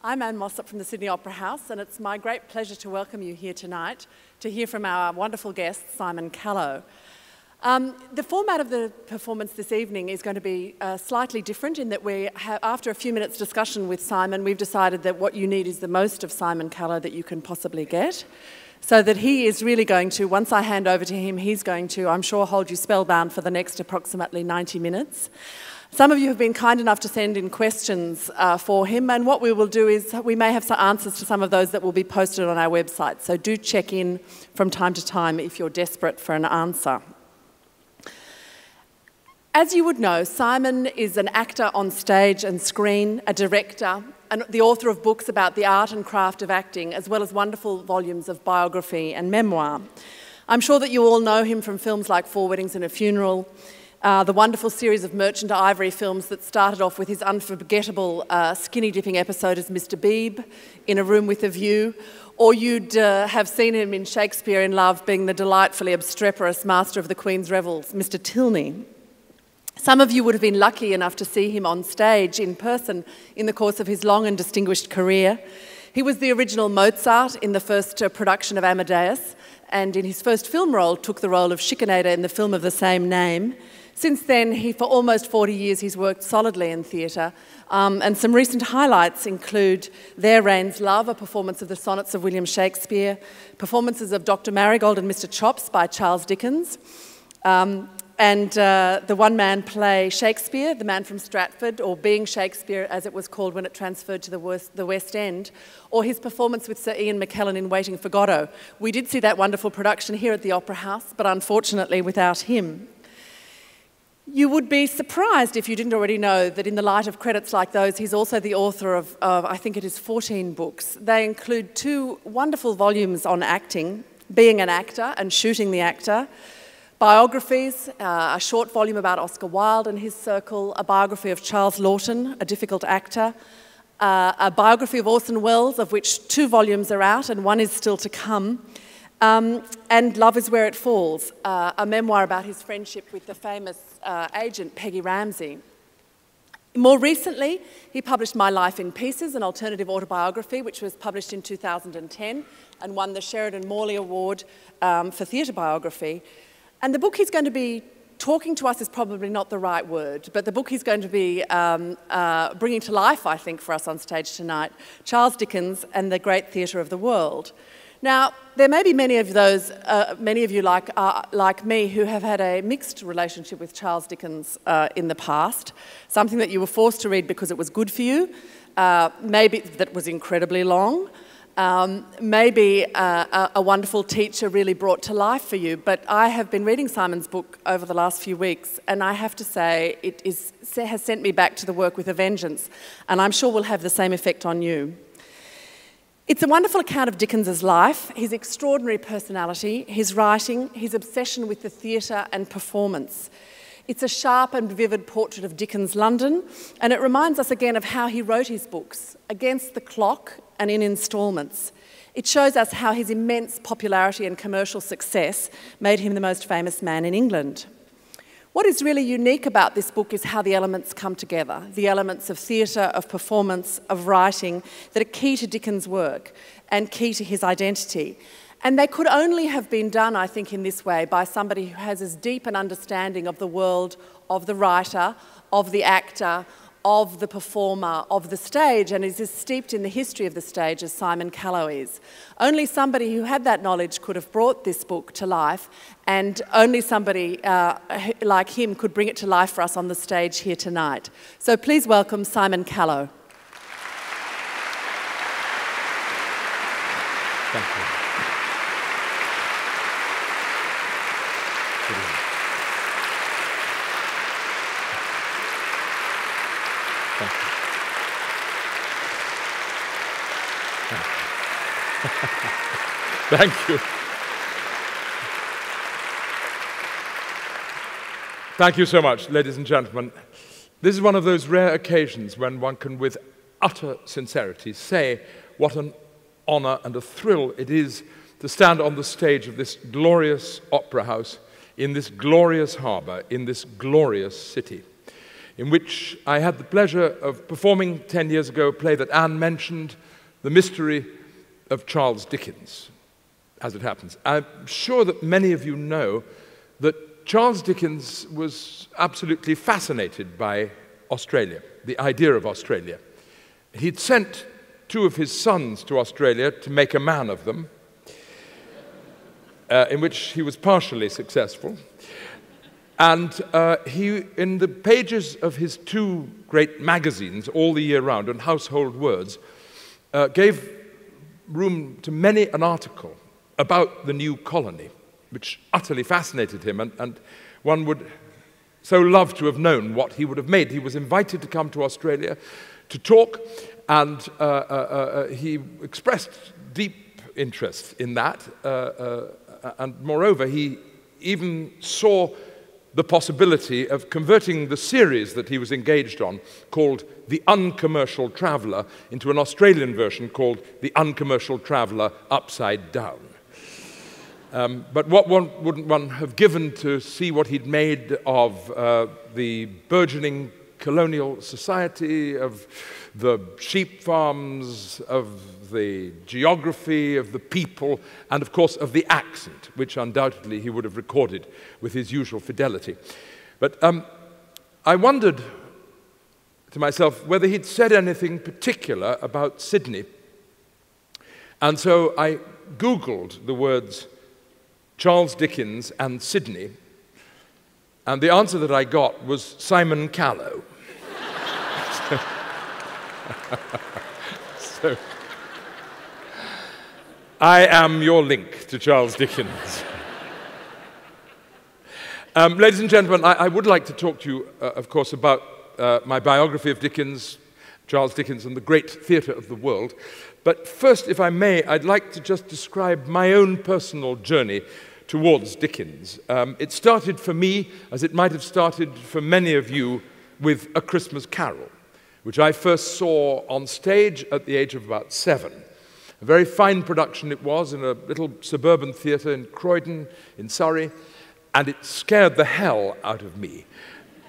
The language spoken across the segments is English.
I'm Anne Mossop from the Sydney Opera House, and it's my great pleasure to welcome you here tonight to hear from our wonderful guest, Simon Callow. The format of the performance this evening is going to be slightly different in that after a few minutes discussion with Simon, we've decided that what you need is the most of Simon Callow that you can possibly get. So that he is really going to, once I hand over to him, he's going to, I'm sure, hold you spellbound for the next approximately 90 minutes. Some of you have been kind enough to send in questions for him, and what we will do is we may have some answers to some of those that will be posted on our website. So do check in from time to time if you're desperate for an answer. As you would know, Simon is an actor on stage and screen, a director, and the author of books about the art and craft of acting, as well as wonderful volumes of biography and memoir. I'm sure that you all know him from films like Four Weddings and a Funeral, the wonderful series of Merchant Ivory films that started off with his unforgettable skinny-dipping episode as Mr. Beebe in A Room with a View, or you'd have seen him in Shakespeare in Love being the delightfully obstreperous master of the Queen's Revels, Mr. Tilney. Some of you would have been lucky enough to see him on stage in person in the course of his long and distinguished career. He was the original Mozart in the first production of Amadeus, and in his first film role took the role of Schikaneder in the film of the same name. Since then, for almost 40 years, he's worked solidly in theatre, and some recent highlights include There Reigns Love, a performance of the sonnets of William Shakespeare, performances of Dr. Marigold and Mr. Chops by Charles Dickens, and the one-man play Shakespeare, The Man from Stratford, or Being Shakespeare as it was called when it transferred to the West End, or his performance with Sir Ian McKellen in Waiting for Godot. We did see that wonderful production here at the Opera House, but unfortunately without him. You would be surprised if you didn't already know that in the light of credits like those, he's also the author of I think it is 14 books. They include 2 wonderful volumes on acting, Being an Actor and Shooting the Actor, biographies, a short volume about Oscar Wilde and his circle, a biography of Charles Laughton, a difficult actor, a biography of Orson Welles, of which 2 volumes are out and 1 is still to come, and Love is Where It Falls, a memoir about his friendship with the famous agent Peggy Ramsey. More recently, he published My Life in Pieces, an alternative autobiography, which was published in 2010 and won the Sheridan Morley Award for theatre biography. And the book he's going to be talking to us is probably not the right word, but the book he's going to be bringing to life, I think, for us on stage tonight, Charles Dickens and the Great Theatre of the World. Now, there may be many of you like me who have had a mixed relationship with Charles Dickens in the past, something that you were forced to read because it was good for you, maybe that was incredibly long, maybe a wonderful teacher really brought to life for you. But I have been reading Simon's book over the last few weeks, and I have to say it has sent me back to the work with a vengeance, and I'm sure will have the same effect on you. It's a wonderful account of Dickens's life, his extraordinary personality, his writing, his obsession with the theatre and performance. It's a sharp and vivid portrait of Dickens' London, and it reminds us again of how he wrote his books, against the clock and in instalments. It shows us how his immense popularity and commercial success made him the most famous man in England. What is really unique about this book is how the elements come together, the elements of theatre, of performance, of writing, that are key to Dickens' work and key to his identity. And they could only have been done, I think, in this way by somebody who has as deep an understanding of the world of the writer, of the actor, of the performer, of the stage, and is as steeped in the history of the stage as Simon Callow is. Only somebody who had that knowledge could have brought this book to life, and only somebody like him could bring it to life for us on the stage here tonight. So please welcome Simon Callow. Thank you. Thank you. Thank you so much, ladies and gentlemen. This is one of those rare occasions when one can, with utter sincerity, say what an honour and a thrill it is to stand on the stage of this glorious opera house in this glorious harbour, in this glorious city. in which I had the pleasure of performing 10 years ago a play that Anne mentioned, The Mystery of Charles Dickens, as it happens. I'm sure that many of you know that Charles Dickens was absolutely fascinated by Australia, the idea of Australia. He'd sent 2 of his sons to Australia to make a man of them, in which he was partially successful. And he, in the pages of his 2 great magazines, All the Year Round and Household Words, gave room to many an article about the new colony, which utterly fascinated him, and one would so love to have known what he would have made. He was invited to come to Australia to talk, and he expressed deep interest in that, and moreover, he even saw the possibility of converting the series that he was engaged on, called The Uncommercial Traveller, into an Australian version called The Uncommercial Traveller Upside Down. But what wouldn't one have given to see what he'd made of the burgeoning colonial society, of the sheep farms, of the geography, of the people, and of course of the accent, which undoubtedly he would have recorded with his usual fidelity. But I wondered to myself whether he'd said anything particular about Sydney. And so I Googled the words Charles Dickens and Sydney, and the answer that I got was Simon Callow. So I am your link to Charles Dickens. Ladies and gentlemen, I would like to talk to you, of course, about my biography of Dickens, Charles Dickens, and the great theatre of the world. But first, if I may, I'd like to just describe my own personal journey towards Dickens. It started for me, as it might have started for many of you, with A Christmas Carol, which I first saw on stage at the age of about 7. A very fine production it was in a little suburban theatre in Croydon, in Surrey, and it scared the hell out of me,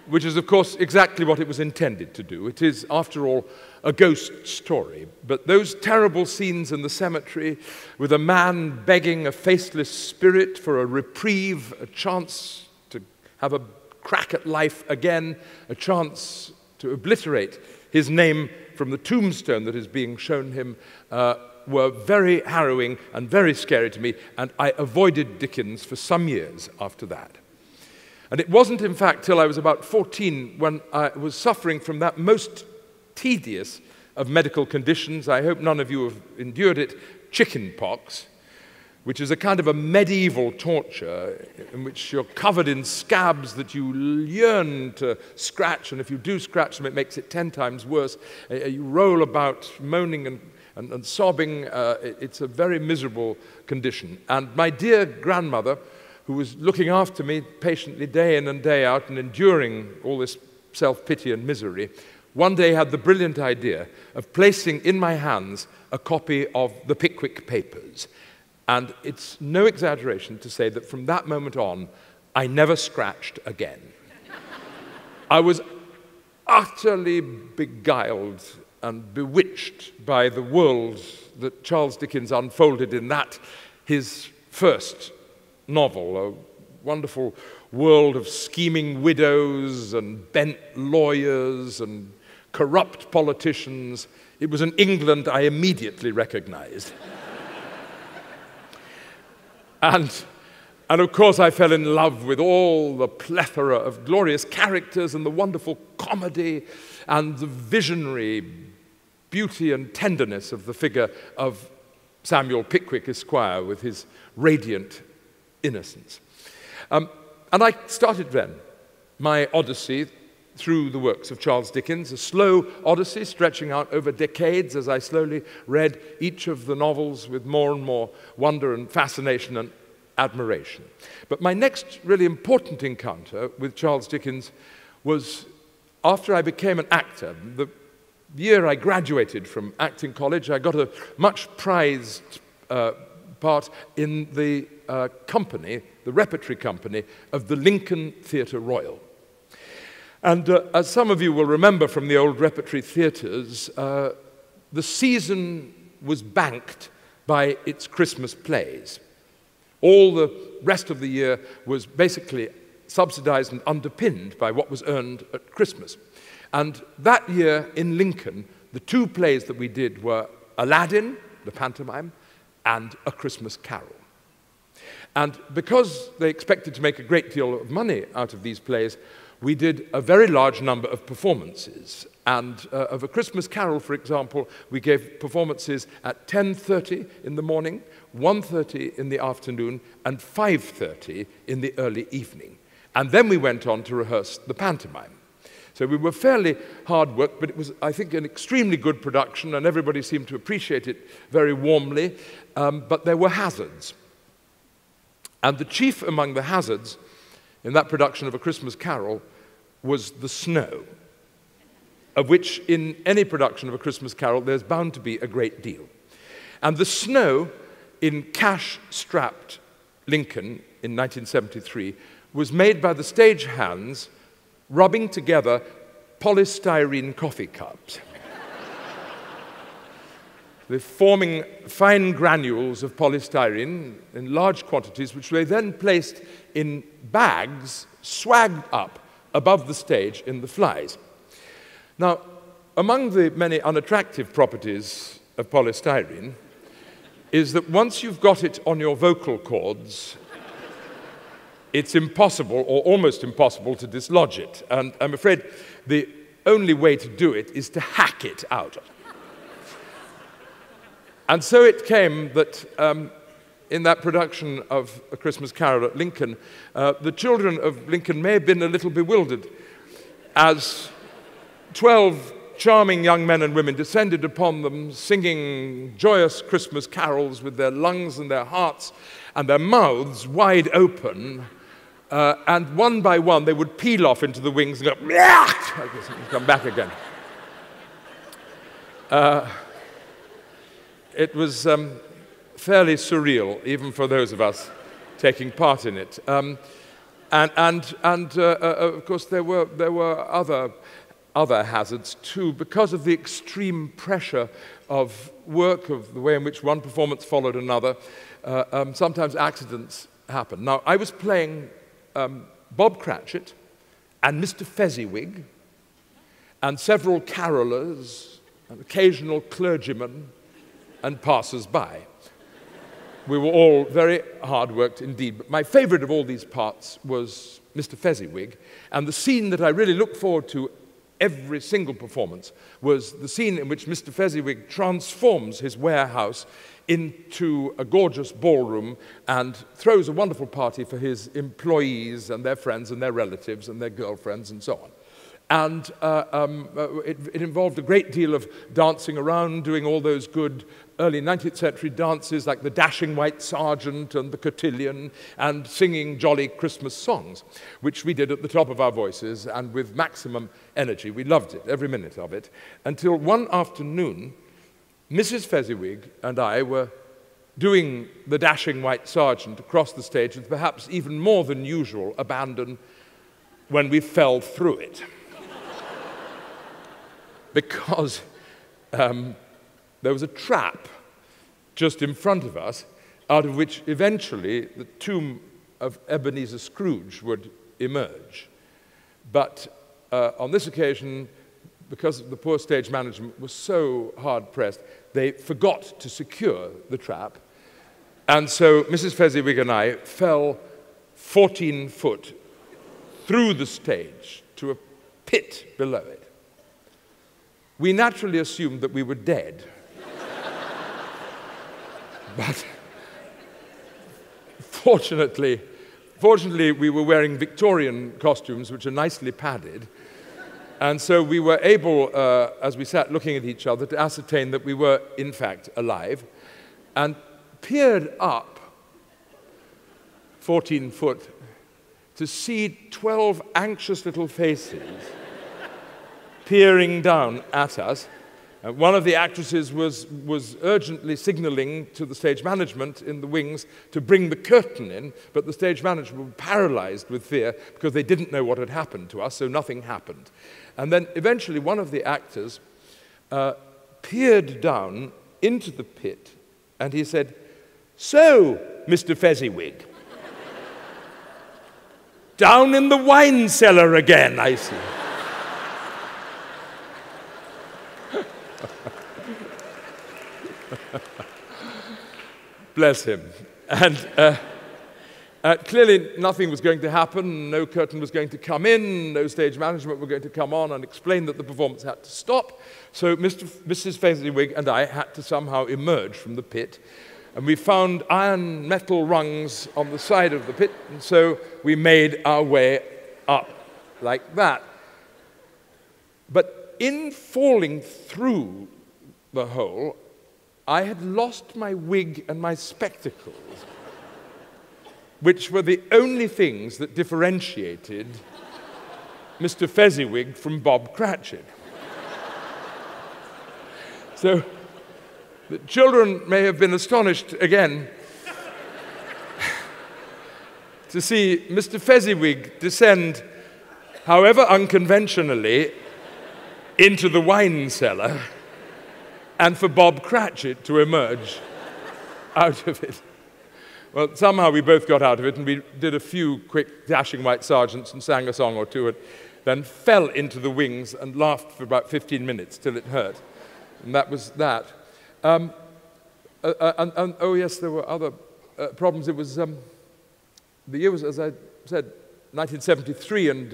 which is, of course, exactly what it was intended to do. It is, after all, a ghost story. But those terrible scenes in the cemetery, with a man begging a faceless spirit for a reprieve, a chance to have a crack at life again, a chance to obliterate his name from the tombstone that is being shown him, were very harrowing and very scary to me, and I avoided Dickens for some years after that. And it wasn't, in fact, till I was about 14 when I was suffering from that most tedious of medical conditions. I hope none of you have endured it, chicken pox, which is a kind of a medieval torture in which you're covered in scabs that you yearn to scratch, and if you do scratch them, it makes it 10 times worse. You roll about moaning and sobbing. It's a very miserable condition. And my dear grandmother, who was looking after me patiently day in and day out and enduring all this self-pity and misery, one day had the brilliant idea of placing in my hands a copy of the Pickwick Papers. And it's no exaggeration to say that from that moment on, I never scratched again. I was utterly beguiled and bewitched by the world that Charles Dickens unfolded in that, his first novel, a wonderful world of scheming widows and bent lawyers and corrupt politicians. It was an England I immediately recognized. And of course I fell in love with all the plethora of glorious characters and the wonderful comedy and the visionary beauty and tenderness of the figure of Samuel Pickwick, Esquire, with his radiant innocence. And I started then my odyssey through the works of Charles Dickens, a slow odyssey stretching out over decades as I slowly read each of the novels with more and more wonder and fascination and admiration. But my next really important encounter with Charles Dickens was after I became an actor. The year I graduated from acting college, I got a much prized part in the company, the repertory company of the Lincoln Theatre Royal. And as some of you will remember from the old repertory theatres, the season was banked by its Christmas plays. All the rest of the year was basically subsidized and underpinned by what was earned at Christmas. And that year in Lincoln, the two plays that we did were Aladdin, the pantomime, and A Christmas Carol. And because they expected to make a great deal of money out of these plays, we did a very large number of performances. And of A Christmas Carol, for example, we gave performances at 10:30 in the morning, 1:30 in the afternoon, and 5:30 in the early evening. And then we went on to rehearse the pantomime. So we were fairly hard work, but it was, I think, an extremely good production, and everybody seemed to appreciate it very warmly. But there were hazards. And the chief among the hazards in that production of A Christmas Carol was the snow, of which in any production of A Christmas Carol there's bound to be a great deal. And the snow in cash-strapped Lincoln in 1973 was made by the stage hands rubbing together polystyrene coffee cups. They're forming fine granules of polystyrene in large quantities, which they then placed in bags swagged up above the stage in the flies. Now, among the many unattractive properties of polystyrene is that once you've got it on your vocal cords, it's impossible, or almost impossible, to dislodge it. And I'm afraid the only way to do it is to hack it out. And so it came that in that production of A Christmas Carol at Lincoln, the children of Lincoln may have been a little bewildered as 12 charming young men and women descended upon them singing joyous Christmas carols with their lungs and their hearts and their mouths wide open, and one by one they would peel off into the wings and go, and come back again. It was fairly surreal, even for those of us taking part in it. Of course, there were other hazards too, because of the extreme pressure of work, of the way in which one performance followed another. Sometimes accidents happen. Now, I was playing Bob Cratchit and Mr. Fezziwig and several carolers, an occasional clergyman, and passers-by. We were all very hard-worked indeed. But my favorite of all these parts was Mr. Fezziwig, and the scene that I really looked forward to every single performance was the scene in which Mr. Fezziwig transforms his warehouse into a gorgeous ballroom and throws a wonderful party for his employees and their friends and their relatives and their girlfriends and so on. And it involved a great deal of dancing around, doing all those good early 19th century dances like the Dashing White Sergeant and the Cotillion, and singing jolly Christmas songs, which we did at the top of our voices and with maximum energy. We loved it, every minute of it, until one afternoon, Mrs. Fezziwig and I were doing the Dashing White Sergeant across the stage with perhaps even more than usual abandon when we fell through it. Because there was a trap just in front of us, out of which eventually the tomb of Ebenezer Scrooge would emerge. But on this occasion, because the poor stage management was so hard-pressed, they forgot to secure the trap. And so Mrs. Fezziwig and I fell 14 foot through the stage to a pit below it. We naturally assumed that we were dead. But fortunately, we were wearing Victorian costumes, which are nicely padded. And so we were able, as we sat looking at each other, to ascertain that we were, in fact, alive, and peered up 14 foot to see 12 anxious little faces peering down at us, One of the actresses was urgently signaling to the stage management in the wings to bring the curtain in, but the stage management were paralyzed with fear because they didn't know what had happened to us, so nothing happened. And then eventually one of the actors peered down into the pit and he said, "So, Mr. Fezziwig, down in the wine cellar again, I see." Bless him. And clearly nothing was going to happen, no curtain was going to come in, no stage management were going to come on and explain that the performance had to stop. So Mrs. Fezziwig and I had to somehow emerge from the pit. And we found iron metal rungs on the side of the pit, and so we made our way up like that. But in falling through the hole, I had lost my wig and my spectacles, which were the only things that differentiated Mr. Fezziwig from Bob Cratchit. So the children may have been astonished again to see Mr. Fezziwig descend, however unconventionally, into the wine cellar, and for Bob Cratchit to emerge out of it. Well, somehow we both got out of it, and we did a few quick dashing white sergeants and sang a song or two, and then fell into the wings and laughed for about 15 minutes till it hurt. And that was that. Oh yes, there were other problems. It was, the year was, as I said, 1973, and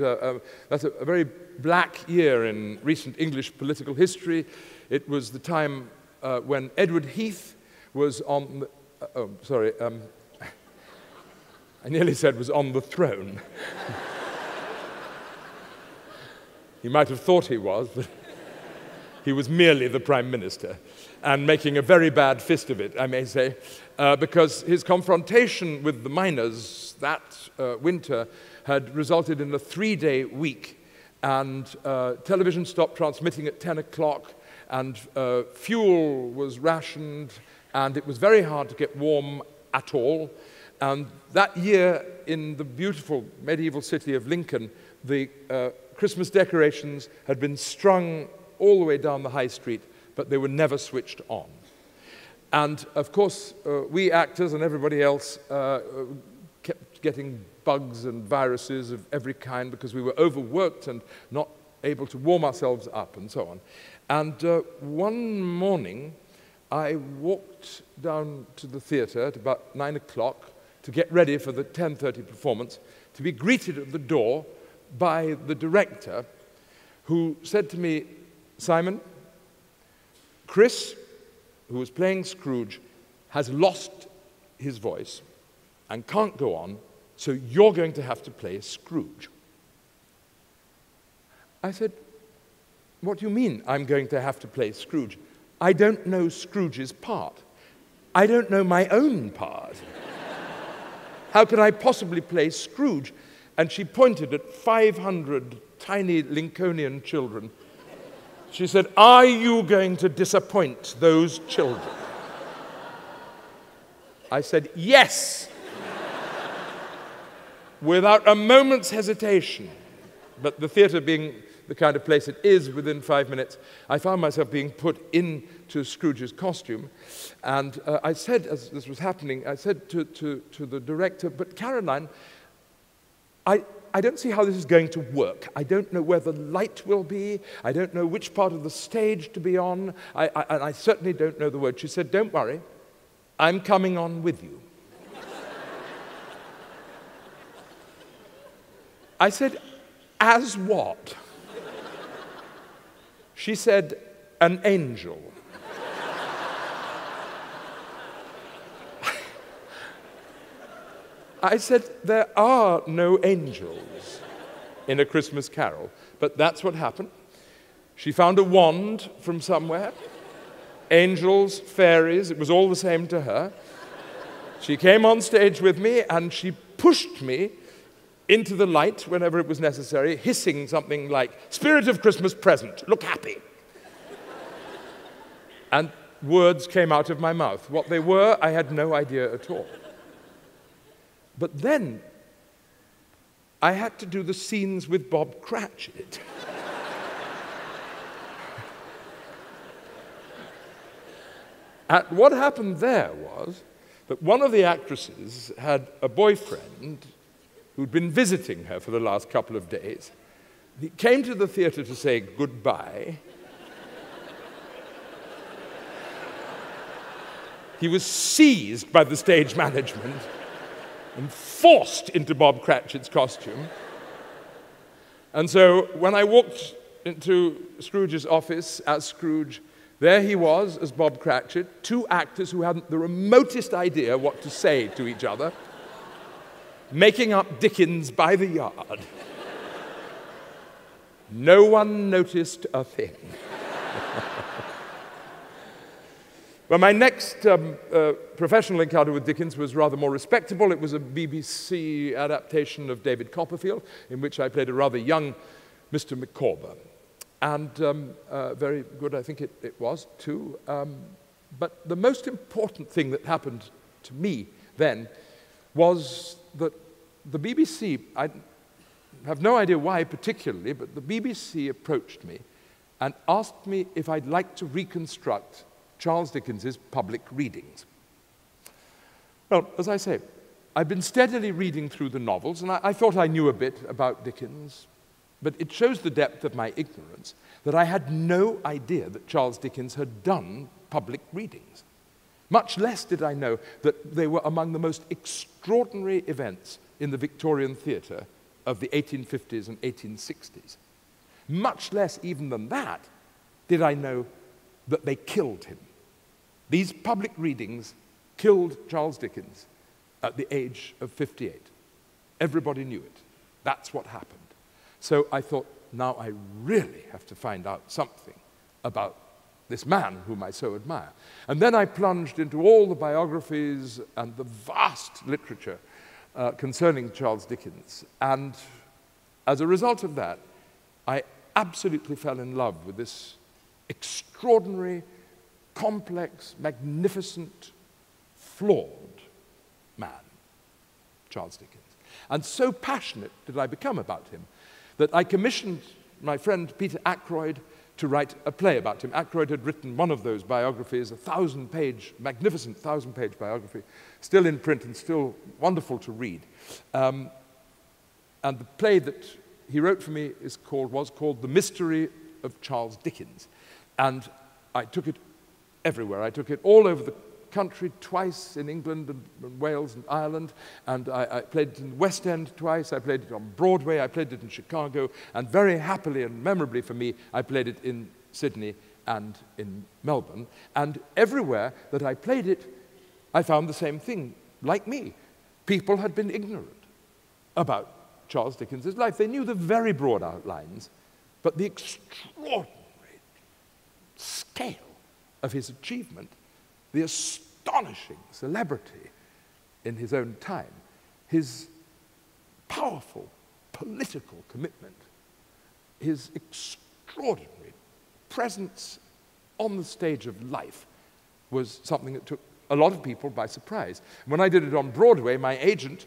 that's a very black year in recent English political history. It was the time when Edward Heath was on the, I nearly said was on the throne. He might have thought he was, but he was merely the Prime Minister, and making a very bad fist of it, I may say, because his confrontation with the miners that winter had resulted in a 3-day week, and television stopped transmitting at 10 o'clock, and fuel was rationed, and it was very hard to get warm at all. And that year, in the beautiful medieval city of Lincoln, the Christmas decorations had been strung all the way down the high street, but they were never switched on. And of course, we actors and everybody else kept getting bugs and viruses of every kind because we were overworked and not able to warm ourselves up and so on. And one morning, I walked down to the theatre at about 9 o'clock to get ready for the 10:30 performance, to be greeted at the door by the director, who said to me, "Simon, Chris, who was playing Scrooge, has lost his voice and can't go on, so you're going to have to play Scrooge." I said, "What do you mean I'm going to have to play Scrooge? I don't know Scrooge's part. I don't know my own part. How can I possibly play Scrooge?" And she pointed at 500 tiny Lincolnian children. She said, "Are you going to disappoint those children?" I said, "Yes," without a moment's hesitation. But the theatre being the kind of place it is, within 5 minutes, I found myself being put into Scrooge's costume. And I said, as this was happening, I said to the director, "But Caroline, I don't see how this is going to work. I don't know where the light will be. I don't know which part of the stage to be on. And I certainly don't know the words." She said, "Don't worry, I'm coming on with you." I said, "As what?" She said, "An angel." I said, "There are no angels in A Christmas Carol," but that's what happened. She found a wand from somewhere. Angels, fairies, it was all the same to her. She came on stage with me and she pushed me into the light whenever it was necessary, hissing something like, "Spirit of Christmas present, look happy." and words came out of my mouth. What they were, I had no idea at all. But then I had to do the scenes with Bob Cratchit. And what happened there was that one of the actresses had a boyfriend who'd been visiting her for the last couple of days. He came to the theater to say goodbye. He was seized by the stage management and forced into Bob Cratchit's costume. And so when I walked into Scrooge's office as Scrooge, there he was as Bob Cratchit, two actors who hadn't the remotest idea what to say to each other, making up Dickens by the yard. No one noticed a thing. Well, my next professional encounter with Dickens was rather more respectable. It was a BBC adaptation of David Copperfield, in which I played a rather young Mr. Micawber. And very good, I think it was, too. But the most important thing that happened to me then was that the BBC, I have no idea why particularly, but the BBC approached me and asked me if I'd like to reconstruct Charles Dickens's public readings. Well, as I say, I've been steadily reading through the novels, and I thought I knew a bit about Dickens, but it shows the depth of my ignorance that I had no idea that Charles Dickens had done public readings. Much less did I know that they were among the most extraordinary events in the Victorian theatre of the 1850s and 1860s. Much less even than that did I know that they killed him. These public readings killed Charles Dickens at the age of 58. Everybody knew it. That's what happened. So I thought, now I really have to find out something about this man whom I so admire. And then I plunged into all the biographies and the vast literature concerning Charles Dickens. And as a result of that, I absolutely fell in love with this extraordinary, complex, magnificent, flawed man, Charles Dickens. And so passionate did I become about him that I commissioned my friend Peter Ackroyd to write a play about him. Ackroyd had written one of those biographies, a 1,000-page, magnificent 1,000-page biography, still in print and still wonderful to read. And the play that he wrote for me was called The Mystery of Charles Dickens. And I took it everywhere. I took it all over the country, twice in England and Wales and Ireland, and I played it in the West End twice, I played it on Broadway, I played it in Chicago, and very happily and memorably for me, I played it in Sydney and in Melbourne. And everywhere that I played it, I found the same thing. Like me, people had been ignorant about Charles Dickens' life. They knew the very broad outlines, but the extraordinary scale of his achievement, the astonishing celebrity in his own time, his powerful political commitment, his extraordinary presence on the stage of life was something that took a lot of people by surprise. When I did it on Broadway, my agent,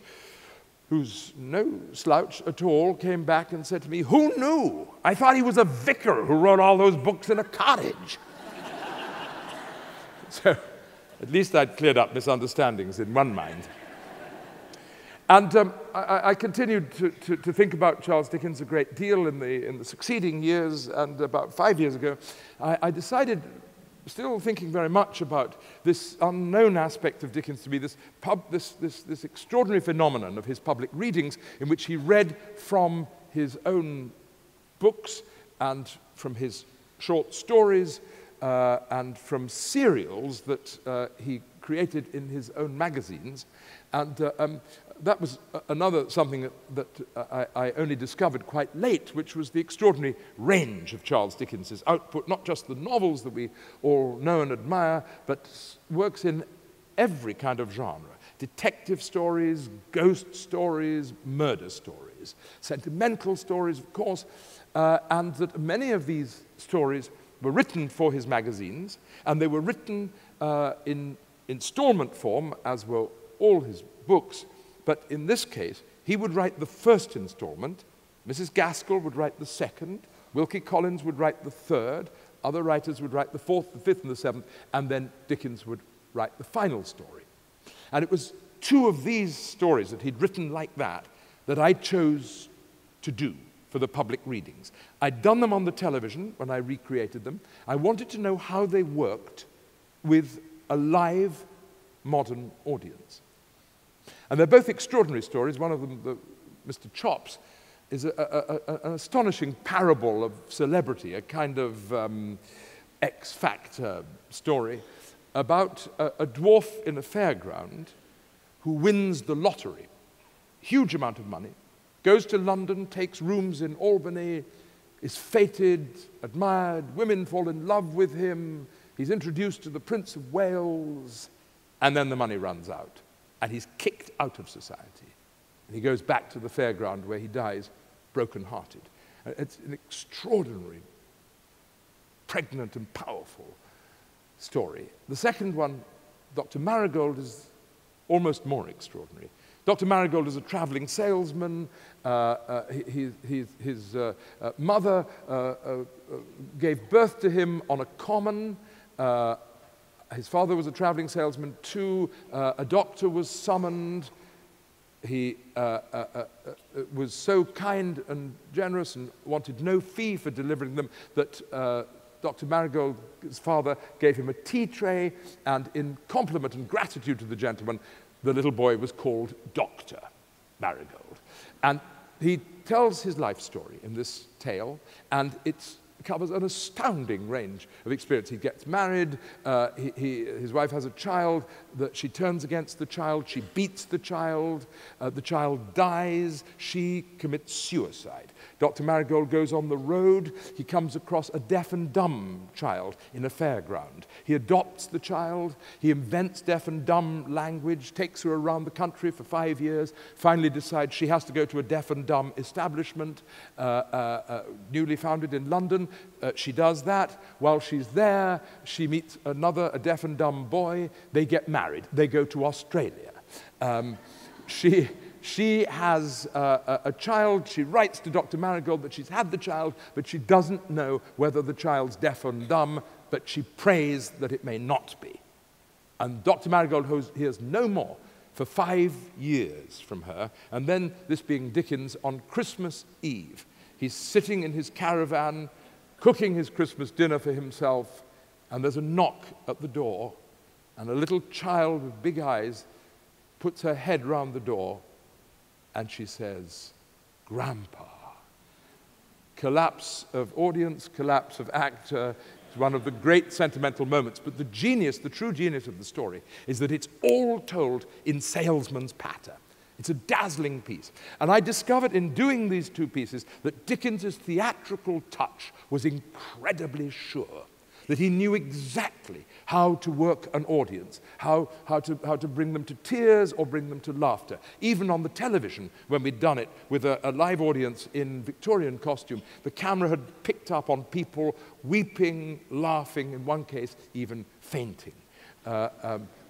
who's no slouch at all, came back and said to me, "Who knew? I thought he was a vicar who wrote all those books in a cottage." So at least I'd cleared up misunderstandings in one mind. And I continued to think about Charles Dickens a great deal in the succeeding years, and about 5 years ago, I decided, still thinking very much about this unknown aspect of Dickens to me, this extraordinary phenomenon of his public readings, in which he read from his own books and from his short stories and from serials that he created in his own magazines. And that was another something that I only discovered quite late, which was the extraordinary range of Charles Dickens's output, not just the novels that we all know and admire, but works in every kind of genre. Detective stories, ghost stories, murder stories, sentimental stories, of course, and that many of these stories were written for his magazines, and they were written in installment form, as were all his books. But in this case, he would write the first installment, Mrs. Gaskell would write the second, Wilkie Collins would write the third, other writers would write the fourth, the fifth, and the seventh, and then Dickens would write the final story. And it was two of these stories that he'd written like that I chose to do for the public readings. I'd done them on the television when I recreated them. I wanted to know how they worked with a live, modern audience. And they're both extraordinary stories. One of them, Mr. Chops, is an astonishing parable of celebrity, a kind of X Factor story about a dwarf in a fairground who wins the lottery, huge amount of money, goes to London, takes rooms in Albany, is feted, admired, women fall in love with him, he's introduced to the Prince of Wales, and then the money runs out, and he's kicked out of society. And he goes back to the fairground where he dies broken-hearted. It's an extraordinary, pregnant and powerful story. The second one, Dr. Marigold, is almost more extraordinary. Dr. Marigold is a traveling salesman. His mother gave birth to him on a common. His father was a traveling salesman too. A doctor was summoned. He was so kind and generous and wanted no fee for delivering them that Dr. Marigold's father gave him a tea tray, and in compliment and gratitude to the gentleman, the little boy was called Dr. Marigold. And he tells his life story in this tale, and it covers an astounding range of experience. He gets married, his wife has a child, that she turns against the child, she beats the child dies, she commits suicide. Dr. Marigold goes on the road, he comes across a deaf and dumb child in a fairground. He adopts the child, he invents deaf and dumb language, takes her around the country for 5 years, finally decides she has to go to a deaf and dumb establishment, newly founded in London. She does that. While she's there, she meets a deaf and dumb boy. They get married. They go to Australia. She has a child. She writes to Dr. Marigold that she's had the child, but she doesn't know whether the child's deaf and dumb, but she prays that it may not be. And Dr. Marigold hears no more for 5 years from her. And then, this being Dickens, on Christmas Eve, he's sitting in his caravan, cooking his Christmas dinner for himself, and there's a knock at the door, and a little child with big eyes puts her head round the door, and she says, "Grandpa." Collapse of audience, collapse of actor. It's one of the great sentimental moments, but the true genius of the story is that it's all told in salesman's patter. It's a dazzling piece. And I discovered in doing these two pieces that Dickens's theatrical touch was incredibly sure, that he knew exactly how to work an audience, how to bring them to tears or bring them to laughter. Even on the television, when we'd done it with a live audience in Victorian costume, the camera had picked up on people weeping, laughing, in one case even fainting.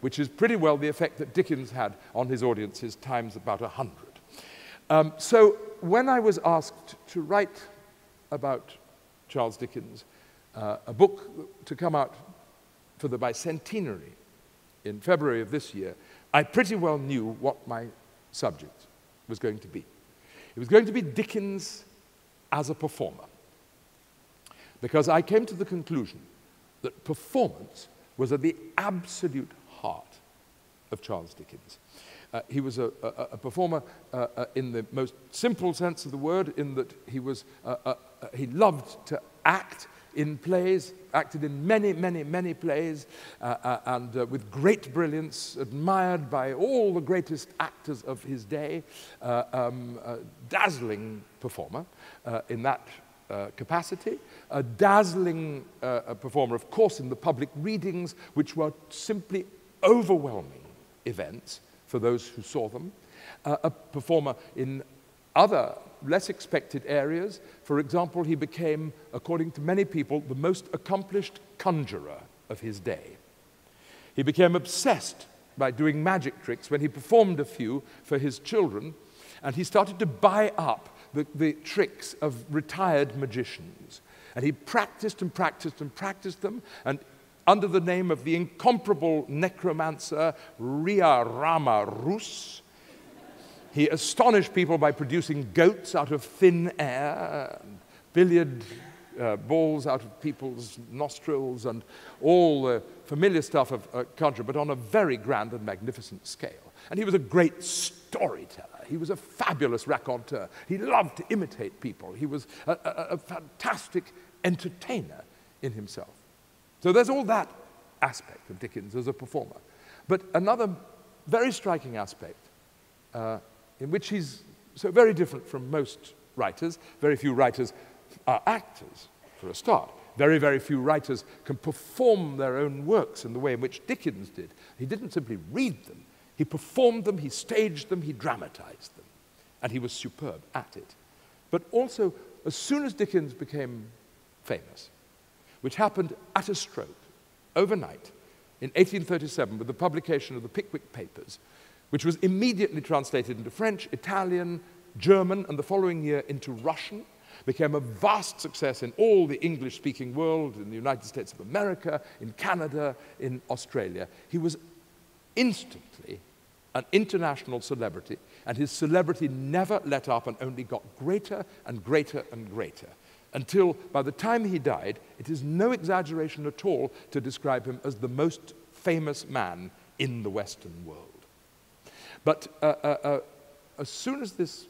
Which is pretty well the effect that Dickens had on his audiences times about 100. So when I was asked to write about Charles Dickens, a book to come out for the bicentenary in February of this year, I pretty well knew what my subject was going to be. It was going to be Dickens as a performer, because I came to the conclusion that performance was at the absolute heart of Charles Dickens. He was a performer in the most simple sense of the word, in that he loved to act in plays, acted in many, many, many plays, and with great brilliance, admired by all the greatest actors of his day, a dazzling performer in that capacity, a dazzling performer, of course, in the public readings, which were simply overwhelming events for those who saw them, a performer in other less expected areas. For example, he became, according to many people, the most accomplished conjurer of his day. He became obsessed by doing magic tricks when he performed a few for his children, and he started to buy up the tricks of retired magicians. And he practiced and practiced and practiced them, and under the name of the incomparable necromancer Ria Rama Rus, he astonished people by producing goats out of thin air, billiard balls out of people's nostrils, and all the familiar stuff of a conjurer, but on a very grand and magnificent scale. And he was a great storyteller. He was a fabulous raconteur. He loved to imitate people. He was a fantastic entertainer in himself. So there's all that aspect of Dickens as a performer. But another very striking aspect in which he's so very different from most writers. Very few writers are actors, for a start. Very, very few writers can perform their own works in the way in which Dickens did. He didn't simply read them. He performed them, he staged them, he dramatized them. And he was superb at it. But also, as soon as Dickens became famous, which happened at a stroke, overnight, in 1837, with the publication of the Pickwick Papers, which was immediately translated into French, Italian, German, and the following year into Russian, became a vast success in all the English-speaking world, in the United States of America, in Canada, in Australia. He was instantly an international celebrity, and his celebrity never let up and only got greater and greater and greater, until by the time he died, it is no exaggeration at all to describe him as the most famous man in the Western world. But as soon as this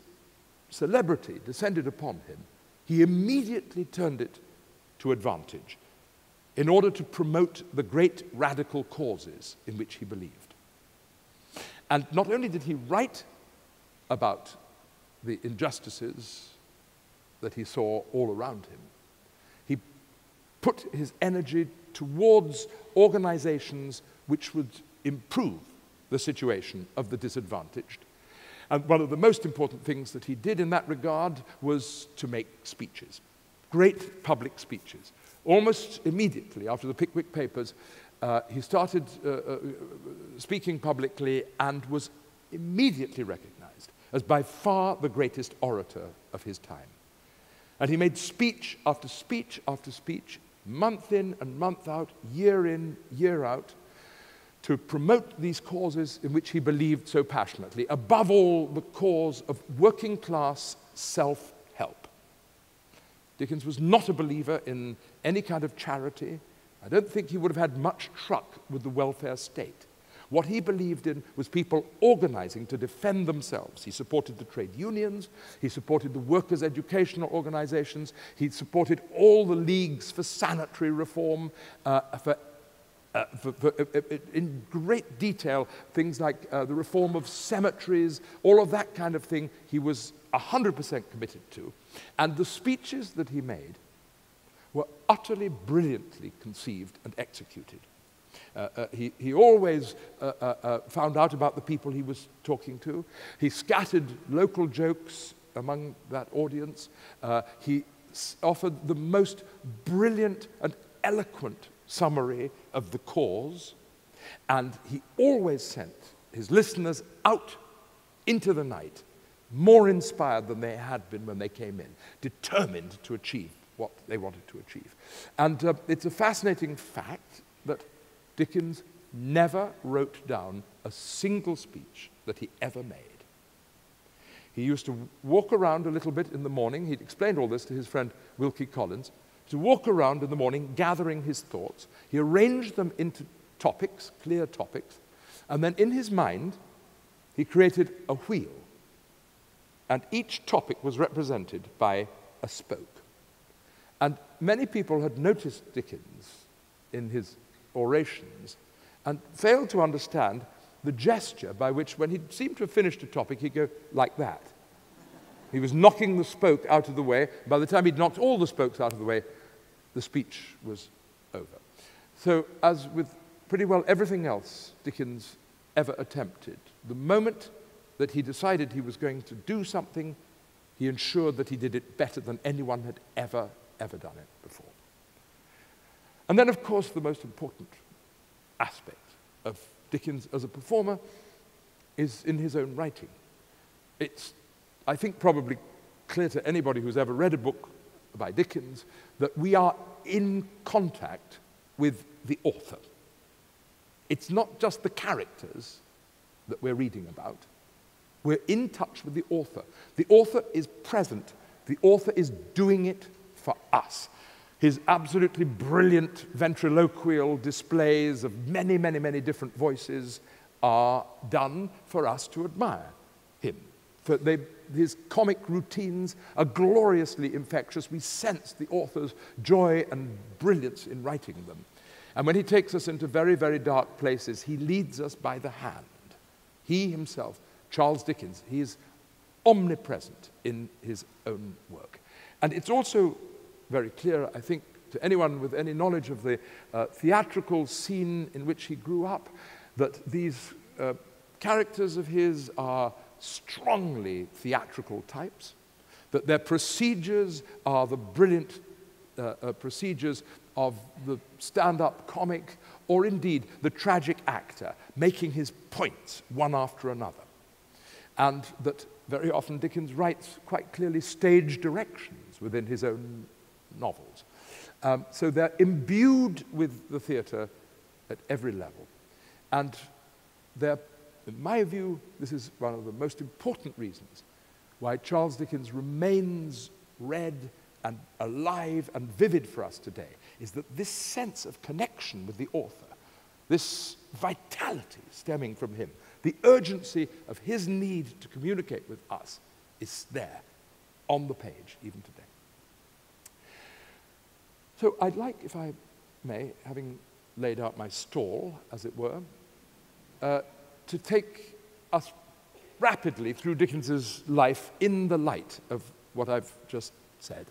celebrity descended upon him, he immediately turned it to advantage in order to promote the great radical causes in which he believed. And not only did he write about the injustices that he saw all around him, he put his energy towards organizations which would improve the situation of the disadvantaged. And one of the most important things that he did in that regard was to make speeches, great public speeches. Almost immediately after the Pickwick Papers, he started speaking publicly and was immediately recognized as by far the greatest orator of his time. And he made speech after speech after speech, month in and month out, year in, year out, to promote these causes in which he believed so passionately, above all the cause of working-class self-help. Dickens was not a believer in any kind of charity. I don't think he would have had much truck with the welfare state. What he believed in was people organizing to defend themselves. He supported the trade unions, he supported the workers' educational organizations, he supported all the leagues for sanitary reform, in great detail, things like the reform of cemeteries, all of that kind of thing he was 100% committed to. And the speeches that he made were utterly brilliantly conceived and executed. He always found out about the people he was talking to. He scattered local jokes among that audience. He offered the most brilliant and eloquent summary of the cause, and he always sent his listeners out into the night more inspired than they had been when they came in, determined to achieve what they wanted to achieve. And it's a fascinating fact that Dickens never wrote down a single speech that he ever made. He used to walk around a little bit in the morning. He'd explained all this to his friend Wilkie Collins. To walk around in the morning, gathering his thoughts. He arranged them into topics, clear topics, and then in his mind, he created a wheel. And each topic was represented by a spoke. And many people had noticed Dickens in his orations and failed to understand the gesture by which, when he seemed to have finished a topic, he'd go like that. He was knocking the spoke out of the way. By the time he'd knocked all the spokes out of the way, the speech was over. So, as with pretty well everything else Dickens ever attempted, the moment that he decided he was going to do something, he ensured that he did it better than anyone had ever done it before. And then, of course, the most important aspect of Dickens as a performer is in his own writing. It's, I think, probably clear to anybody who's ever read a book by Dickens that we are in contact with the author. It's not just the characters that we're reading about. We're in touch with the author. The author is present. The author is doing it for us. His absolutely brilliant ventriloquial displays of many, many, many different voices are done for us to admire him. His comic routines are gloriously infectious. We sense the author's joy and brilliance in writing them. And when he takes us into very, very dark places, he leads us by the hand. He himself, Charles Dickens, he is omnipresent in his own work. And it's also very clear, I think, to anyone with any knowledge of the theatrical scene in which he grew up, that these characters of his are strongly theatrical types, that their procedures are the brilliant procedures of the stand-up comic, or indeed the tragic actor, making his points one after another. And that very often Dickens writes quite clearly stage directions within his own novels. So they're imbued with the theatre at every level. And they're, in my view, this is one of the most important reasons why Charles Dickens remains read and alive and vivid for us today, is that this sense of connection with the author, this vitality stemming from him, the urgency of his need to communicate with us is there on the page even today. So I'd like, if I may, having laid out my stall, as it were, to take us rapidly through Dickens's life in the light of what I've just said.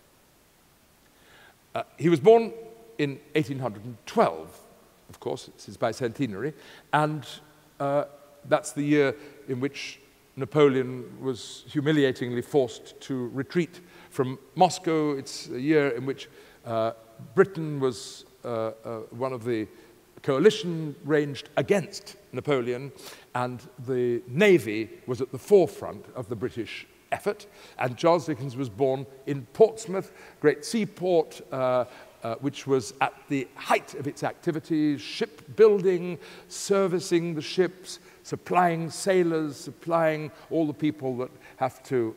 He was born in 1812, of course, it's his bicentenary, and that's the year in which Napoleon was humiliatingly forced to retreat from Moscow. It's a year in which Britain was one of the coalition ranged against Napoleon, and the Navy was at the forefront of the British effort. And Charles Dickens was born in Portsmouth, great seaport, which was at the height of its activities, shipbuilding, servicing the ships, supplying sailors, supplying all the people that have to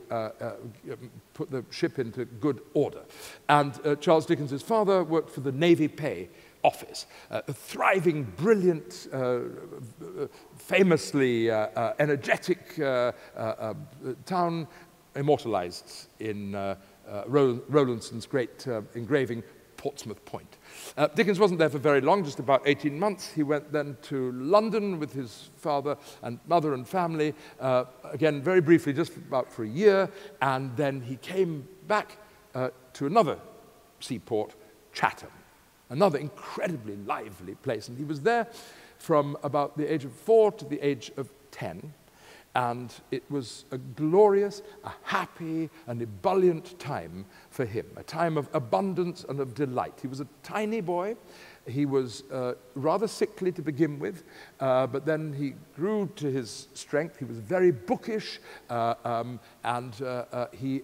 put the ship into good order. And Charles Dickens' father worked for the Navy Pay Office, a thriving, brilliant, famously energetic town, immortalized in Rowlandson's great engraving, Portsmouth Point. Dickens wasn't there for very long, just about 18 months. He went then to London with his father and mother and family, again, very briefly, just about for a year, and then he came back to another seaport, Chatham, another incredibly lively place. And he was there from about the age of 4 to the age of 10. And it was a glorious, a happy, an ebullient time for him, a time of abundance and of delight. He was a tiny boy. He was rather sickly to begin with, but then he grew to his strength. He was very bookish, and he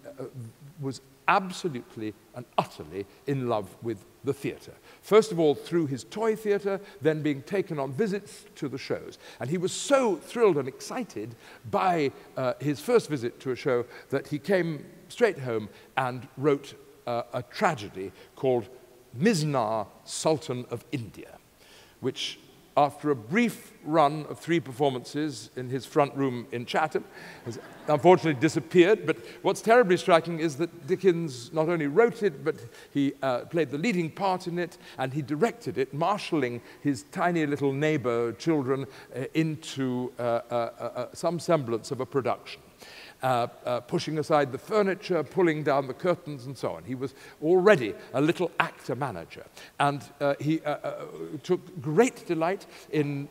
was absolutely and utterly in love with the theatre. First of all, through his toy theatre, then being taken on visits to the shows. And he was so thrilled and excited by his first visit to a show that he came straight home and wrote a tragedy called Misnar, Sultan of India, which, after a brief run of 3 performances in his front room in Chatham, has unfortunately disappeared. But what's terribly striking is that Dickens not only wrote it, but he played the leading part in it, and he directed it, marshalling his tiny little neighbor children into some semblance of a production. Pushing aside the furniture, pulling down the curtains, and so on. He was already a little actor-manager, and he took great delight in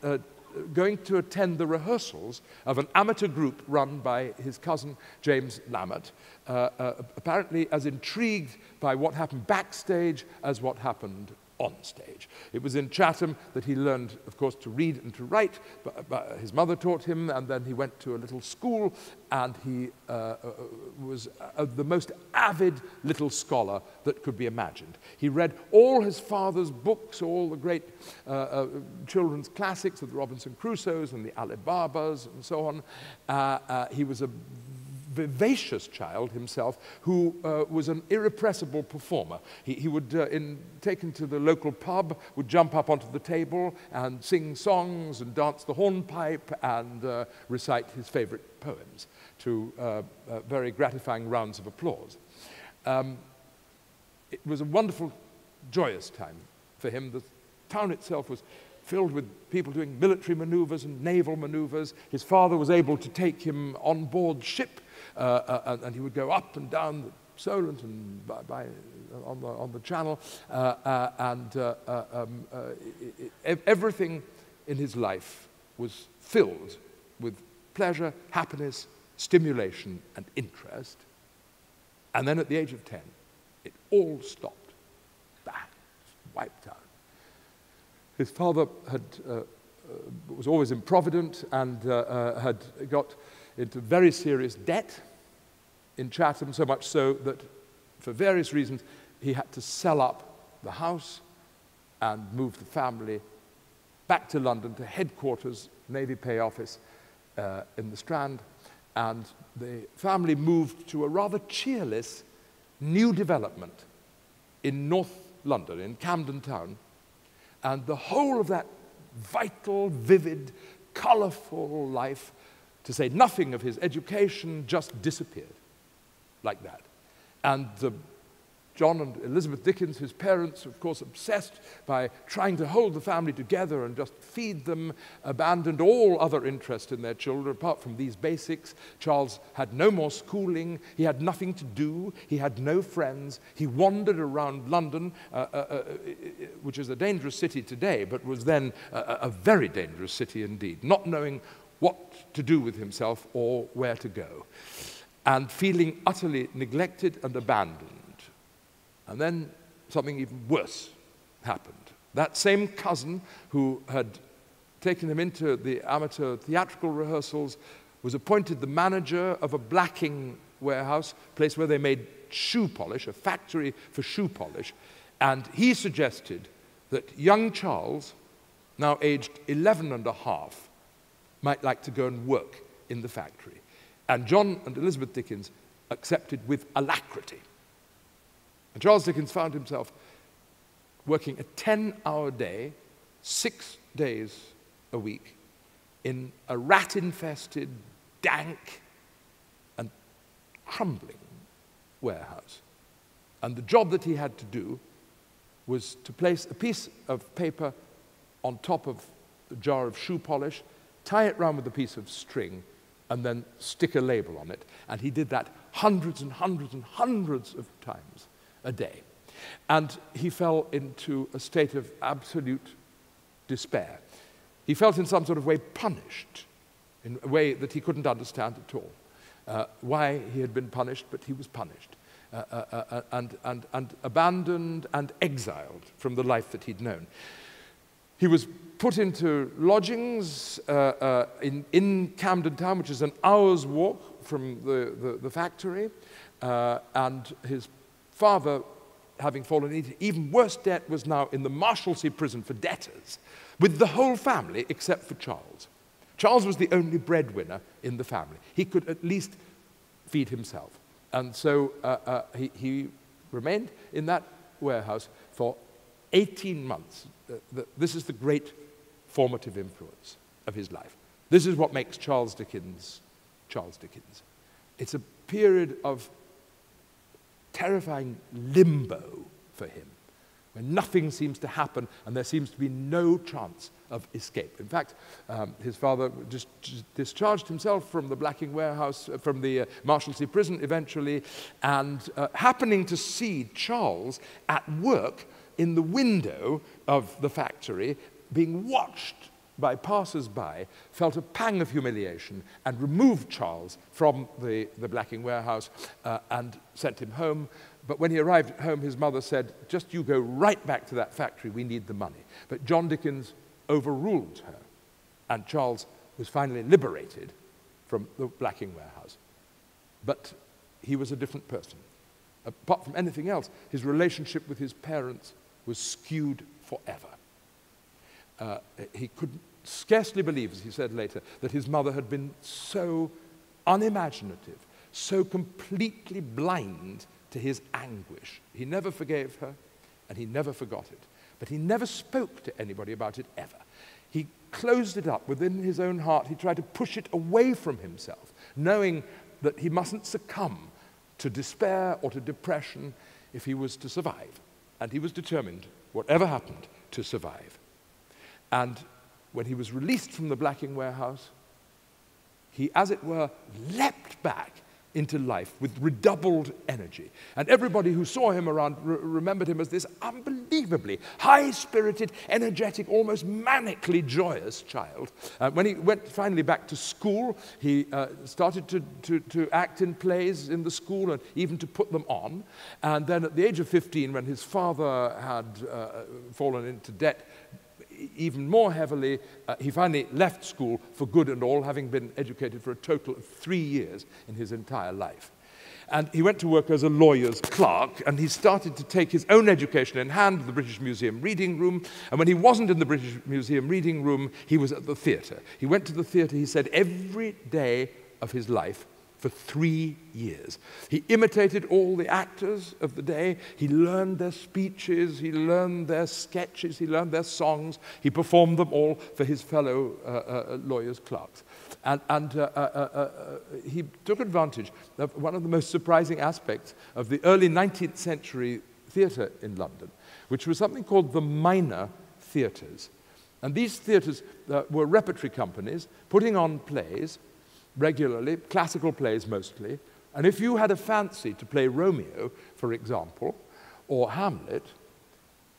going to attend the rehearsals of an amateur group run by his cousin James Lammert, apparently as intrigued by what happened backstage as what happened on stage. It was in Chatham that he learned, of course, to read and to write. But his mother taught him, and then he went to a little school, and he was the most avid little scholar that could be imagined. He read all his father's books, all the great children's classics of the Robinson Crusoes and the Alibabas and so on. He was a vivacious child himself who was an irrepressible performer. He would, taken to the local pub, would jump up onto the table and sing songs and dance the hornpipe and recite his favorite poems to very gratifying rounds of applause. It was a wonderful, joyous time for him. The town itself was filled with people doing military maneuvers and naval maneuvers. His father was able to take him on board ship, and he would go up and down the Solent and on the Channel, everything in his life was filled with pleasure, happiness, stimulation, and interest. And then at the age of 10, it all stopped. Bang, wiped out. His father was always improvident and had got into very serious debt in Chatham, so much so that for various reasons he had to sell up the house and move the family back to London to headquarters, Navy Pay Office in the Strand, and the family moved to a rather cheerless new development in North London, in Camden Town. And the whole of that vital, vivid, colourful life, to say nothing of his education, just disappeared like that. And John and Elizabeth Dickens, his parents, of course, obsessed by trying to hold the family together and just feed them, abandoned all other interest in their children apart from these basics. Charles had no more schooling, he had nothing to do, he had no friends, he wandered around London, which is a dangerous city today, but was then a very dangerous city indeed, not knowing what to do with himself or where to go, and feeling utterly neglected and abandoned. And then something even worse happened. That same cousin who had taken him into the amateur theatrical rehearsals was appointed the manager of a blacking warehouse, a place where they made shoe polish, a factory for shoe polish. And he suggested that young Charles, now aged 11 and a half, might like to go and work in the factory. And John and Elizabeth Dickens accepted with alacrity. And Charles Dickens found himself working a 10-hour day, 6 days a week, in a rat-infested, dank, and crumbling warehouse. And the job that he had to do was to place a piece of paper on top of the jar of shoe polish, tie it round with a piece of string, and then stick a label on it. And he did that hundreds and hundreds and hundreds of times a day. And he fell into a state of absolute despair. He felt in some sort of way punished, in a way that he couldn't understand at all. Why he had been punished, but he was punished. And abandoned and exiled from the life that he'd known. He was put into lodgings in Camden Town, which is an hour's walk from the factory, and his father, having fallen into even worse debt, was now in the Marshalsea prison for debtors, with the whole family except for Charles. Charles was the only breadwinner in the family. He could at least feed himself. And so he remained in that warehouse for 18 months. This is the great formative influence of his life. This is what makes Charles Dickens Charles Dickens. It's a period of terrifying limbo for him, when nothing seems to happen and there seems to be no chance of escape. In fact, his father just discharged himself from the blacking warehouse, from the Marshalsea prison eventually, and happening to see Charles at work in the window of the factory, being watched by passers-by, felt a pang of humiliation and removed Charles from the blacking warehouse and sent him home. But when he arrived at home, his mother said, just you go right back to that factory, we need the money. But John Dickens overruled her, and Charles was finally liberated from the blacking warehouse. But he was a different person. Apart from anything else, his relationship with his parents was skewed forever. He could scarcely believe, as he said later, that his mother had been so unimaginative, so completely blind to his anguish. He never forgave her, and he never forgot it. But he never spoke to anybody about it ever. He closed it up within his own heart. He tried to push it away from himself, knowing that he mustn't succumb to despair or to depression if he was to survive. And he was determined, whatever happened, to survive. And when he was released from the blacking warehouse, he, as it were, leapt back into life with redoubled energy. And everybody who saw him around remembered him as this unbelievably high-spirited, energetic, almost manically joyous child. When he went finally back to school, he started to act in plays in the school and even to put them on. And then at the age of 15, when his father had fallen into debt even more heavily, he finally left school for good and all, having been educated for a total of 3 years in his entire life. And he went to work as a lawyer's clerk, and he started to take his own education in hand at the British Museum reading room. And when he wasn't in the British Museum reading room, he was at the theatre. He went to the theatre, he said, every day of his life for 3 years. He imitated all the actors of the day. He learned their speeches, he learned their sketches, he learned their songs. He performed them all for his fellow lawyers' clerks. And he took advantage of one of the most surprising aspects of the early 19th century theatre in London, which was something called the minor theatres. And these theatres were repertory companies putting on plays regularly, classical plays mostly, and if you had a fancy to play Romeo, for example, or Hamlet,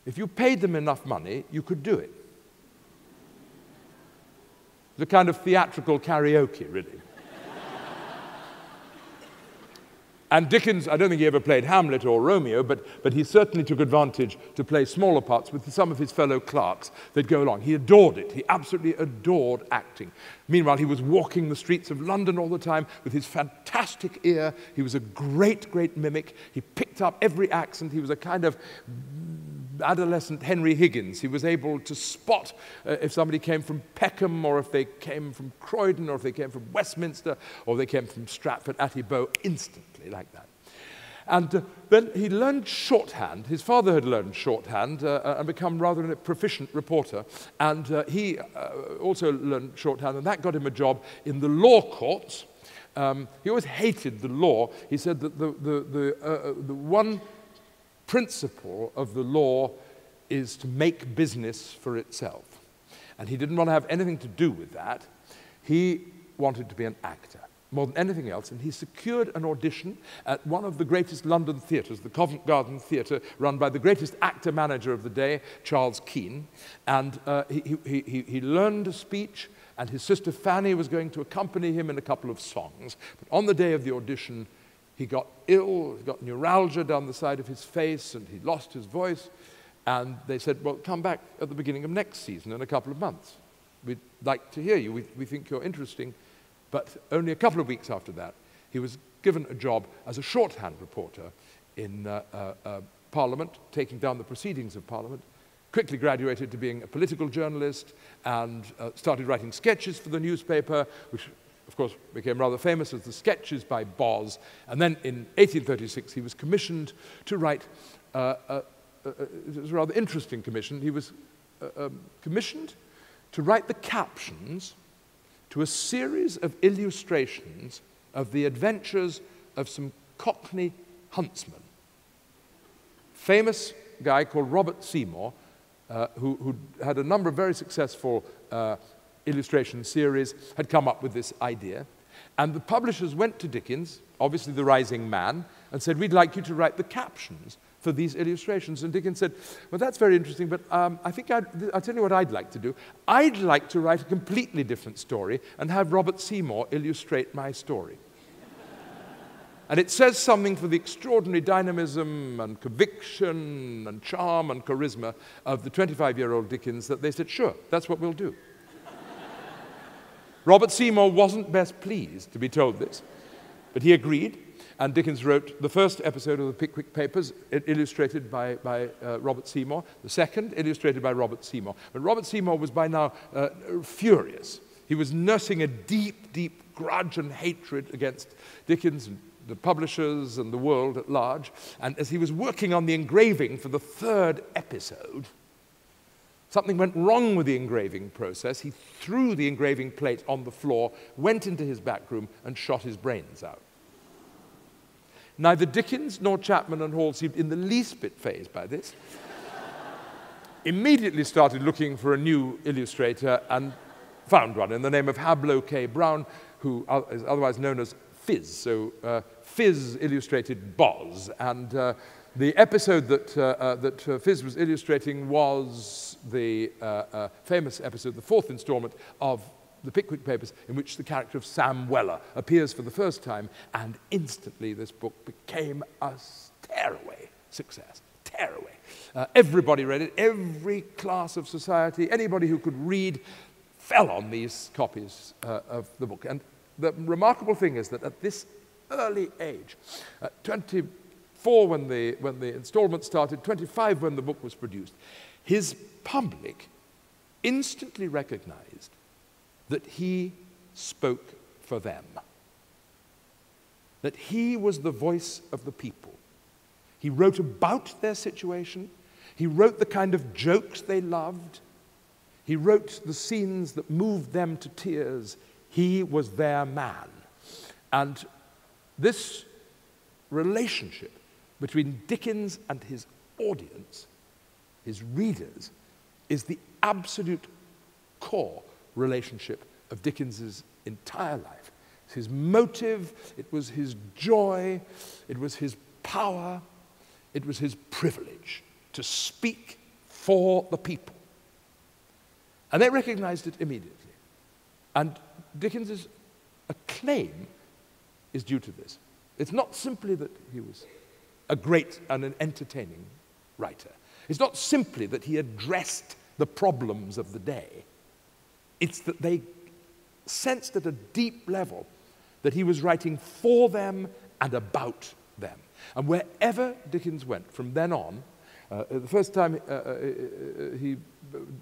if you paid them enough money, you could do it. The kind of theatrical karaoke, really. And Dickens, I don't think he ever played Hamlet or Romeo, but he certainly took advantage to play smaller parts with some of his fellow clerks. They'd go along. He adored it. He absolutely adored acting. Meanwhile, he was walking the streets of London all the time with his fantastic ear. He was a great, great mimic. He picked up every accent. He was a kind of adolescent Henry Higgins. He was able to spot if somebody came from Peckham, or if they came from Croydon, or if they came from Westminster, or they came from Stratford-atte-Bow instantly, like that. And then he learned shorthand. His father had learned shorthand and become rather a proficient reporter. And he also learned shorthand, and that got him a job in the law courts. He always hated the law. He said that the one principle of the law is to make business for itself. And he didn't want to have anything to do with that. He wanted to be an actor more than anything else, and he secured an audition at one of the greatest London theatres, the Covent Garden Theatre, run by the greatest actor-manager of the day, Charles Keane. And he learned a speech, and his sister Fanny was going to accompany him in a couple of songs. But on the day of the audition, he got ill, he got neuralgia down the side of his face, and he lost his voice. And they said, well, come back at the beginning of next season in a couple of months. We'd like to hear you. We think you're interesting. But only a couple of weeks after that, he was given a job as a shorthand reporter in Parliament, taking down the proceedings of Parliament, quickly graduated to being a political journalist, and started writing sketches for the newspaper, which of course became rather famous as the Sketches by Boz. And then in 1836 he was commissioned to write, it was a rather interesting commission, he was commissioned to write the captions to a series of illustrations of the adventures of some Cockney huntsmen. Famous guy called Robert Seymour, who had a number of very successful illustration series, had come up with this idea. And the publishers went to Dickens, obviously the rising man, and said, we'd like you to write the captions for for these illustrations. And Dickens said, well, that's very interesting, but I think I'll tell you what I'd like to do. I'd like to write a completely different story and have Robert Seymour illustrate my story. And it says something for the extraordinary dynamism and conviction and charm and charisma of the 25-year-old Dickens that they said, sure, that's what we'll do. Robert Seymour wasn't best pleased to be told this, but he agreed, and Dickens wrote the first episode of the Pickwick Papers, illustrated by Robert Seymour, the second, illustrated by Robert Seymour. But Robert Seymour was by now furious. He was nursing a deep, deep grudge and hatred against Dickens and the publishers and the world at large. And as he was working on the engraving for the third episode, something went wrong with the engraving process. He threw the engraving plate on the floor, went into his back room, and shot his brains out. Neither Dickens nor Chapman and Hall seemed in the least bit fazed by this. Immediately started looking for a new illustrator and found one in the name of Hablo K. Brown, who is otherwise known as Fizz. So Fizz illustrated Boz, and the episode that Fizz was illustrating was the famous episode, the fourth installment of the Pickwick Papers, in which the character of Sam Weller appears for the first time, and instantly this book became a tearaway success. Tearaway. Everybody read it, every class of society, anybody who could read fell on these copies of the book. And the remarkable thing is that at this early age, at 24 when the installment started, 25 when the book was produced, his public instantly recognized that he spoke for them, that he was the voice of the people. He wrote about their situation. He wrote the kind of jokes they loved. He wrote the scenes that moved them to tears. He was their man. And this relationship between Dickens and his audience, his readers, is the absolute core relationship of Dickens's entire life. It's his motive, it was his joy, it was his power, it was his privilege to speak for the people. And they recognized it immediately. And Dickens's acclaim is due to this. It's not simply that he was a great and an entertaining writer. It's not simply that he addressed the problems of the day. It's that they sensed at a deep level that he was writing for them and about them. And wherever Dickens went from then on, the first time he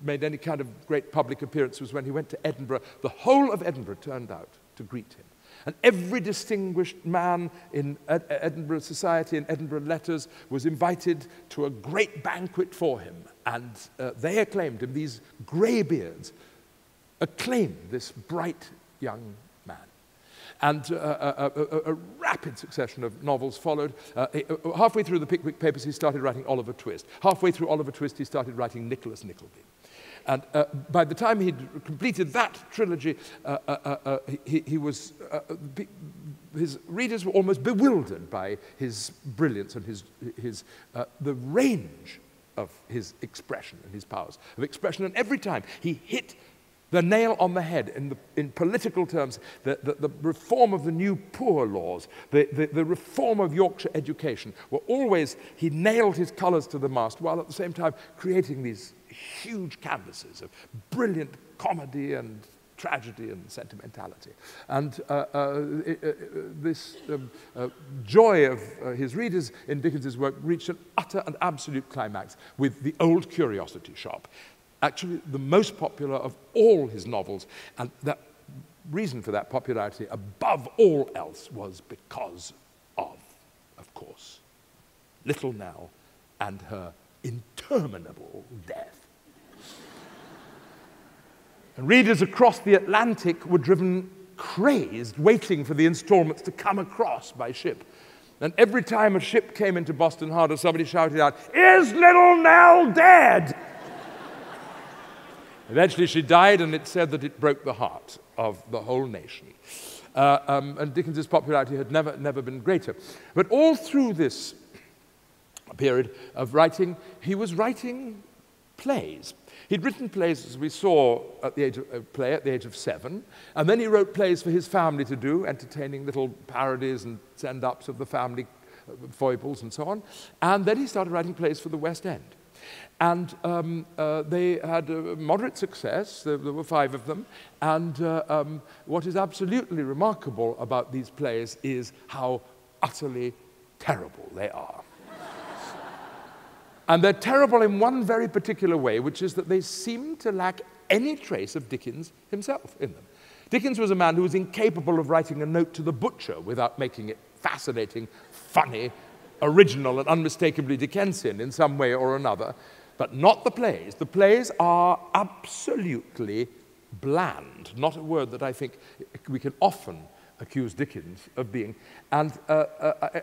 made any kind of great public appearance was when he went to Edinburgh. The whole of Edinburgh turned out to greet him. And every distinguished man in Edinburgh society and Edinburgh letters was invited to a great banquet for him. And they acclaimed him. These greybeards acclaimed this bright young man. And a rapid succession of novels followed. Halfway through the Pickwick Papers, he started writing Oliver Twist. Halfway through Oliver Twist, he started writing Nicholas Nickleby. And by the time he'd completed that trilogy, his readers were almost bewildered by his brilliance and the range of his expression and his powers of expression. And every time he hit the nail on the head in political terms, the reform of the new poor laws, the reform of Yorkshire education, were always, he nailed his colours to the mast, while at the same time creating these huge canvases of brilliant comedy and tragedy and sentimentality. And this joy of his readers in Dickens's work reached an utter and absolute climax with The Old Curiosity Shop. Actually, the most popular of all his novels, and the reason for that popularity, above all else, was because of course, Little Nell and her interminable death. And readers across the Atlantic were driven crazed, waiting for the installments to come across by ship. And every time a ship came into Boston Harbor, somebody shouted out, "Is Little Nell dead?" Eventually she died, and it said that it broke the heart of the whole nation. And Dickens's popularity had never been greater. But all through this period of writing, he was writing plays. He'd written plays, as we saw, at the age of 7, and then he wrote plays for his family to do, entertaining little parodies and send-ups of the family foibles and so on. And then he started writing plays for the West End. And they had moderate success. There were 5 of them. And what is absolutely remarkable about these plays is how utterly terrible they are. And they're terrible in one very particular way, which is that they seem to lack any trace of Dickens himself in them. Dickens was a man who was incapable of writing a note to the butcher without making it fascinating, funny, original, and unmistakably Dickensian in some way or another, but not the plays. The plays are absolutely bland, not a word that I think we can often accuse Dickens of being. And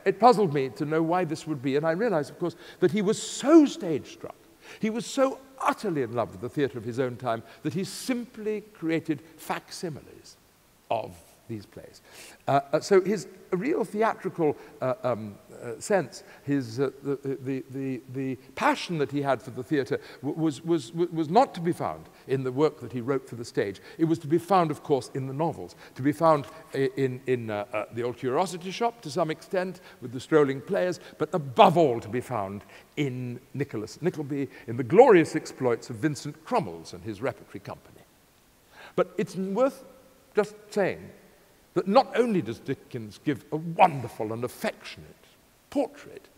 it puzzled me to know why this would be, and I realized, of course, that he was so stage-struck, he was so utterly in love with the theatre of his own time that he simply created facsimiles of these plays. So his real theatrical sense, the passion that he had for the theatre was not to be found in the work that he wrote for the stage. It was to be found, of course, in the novels, to be found in the Old Curiosity Shop to some extent with the strolling players, but above all to be found in Nicholas Nickleby, in the glorious exploits of Vincent Crummles and his repertory company. But it's worth just saying that not only does Dickens give a wonderful and affectionate portrait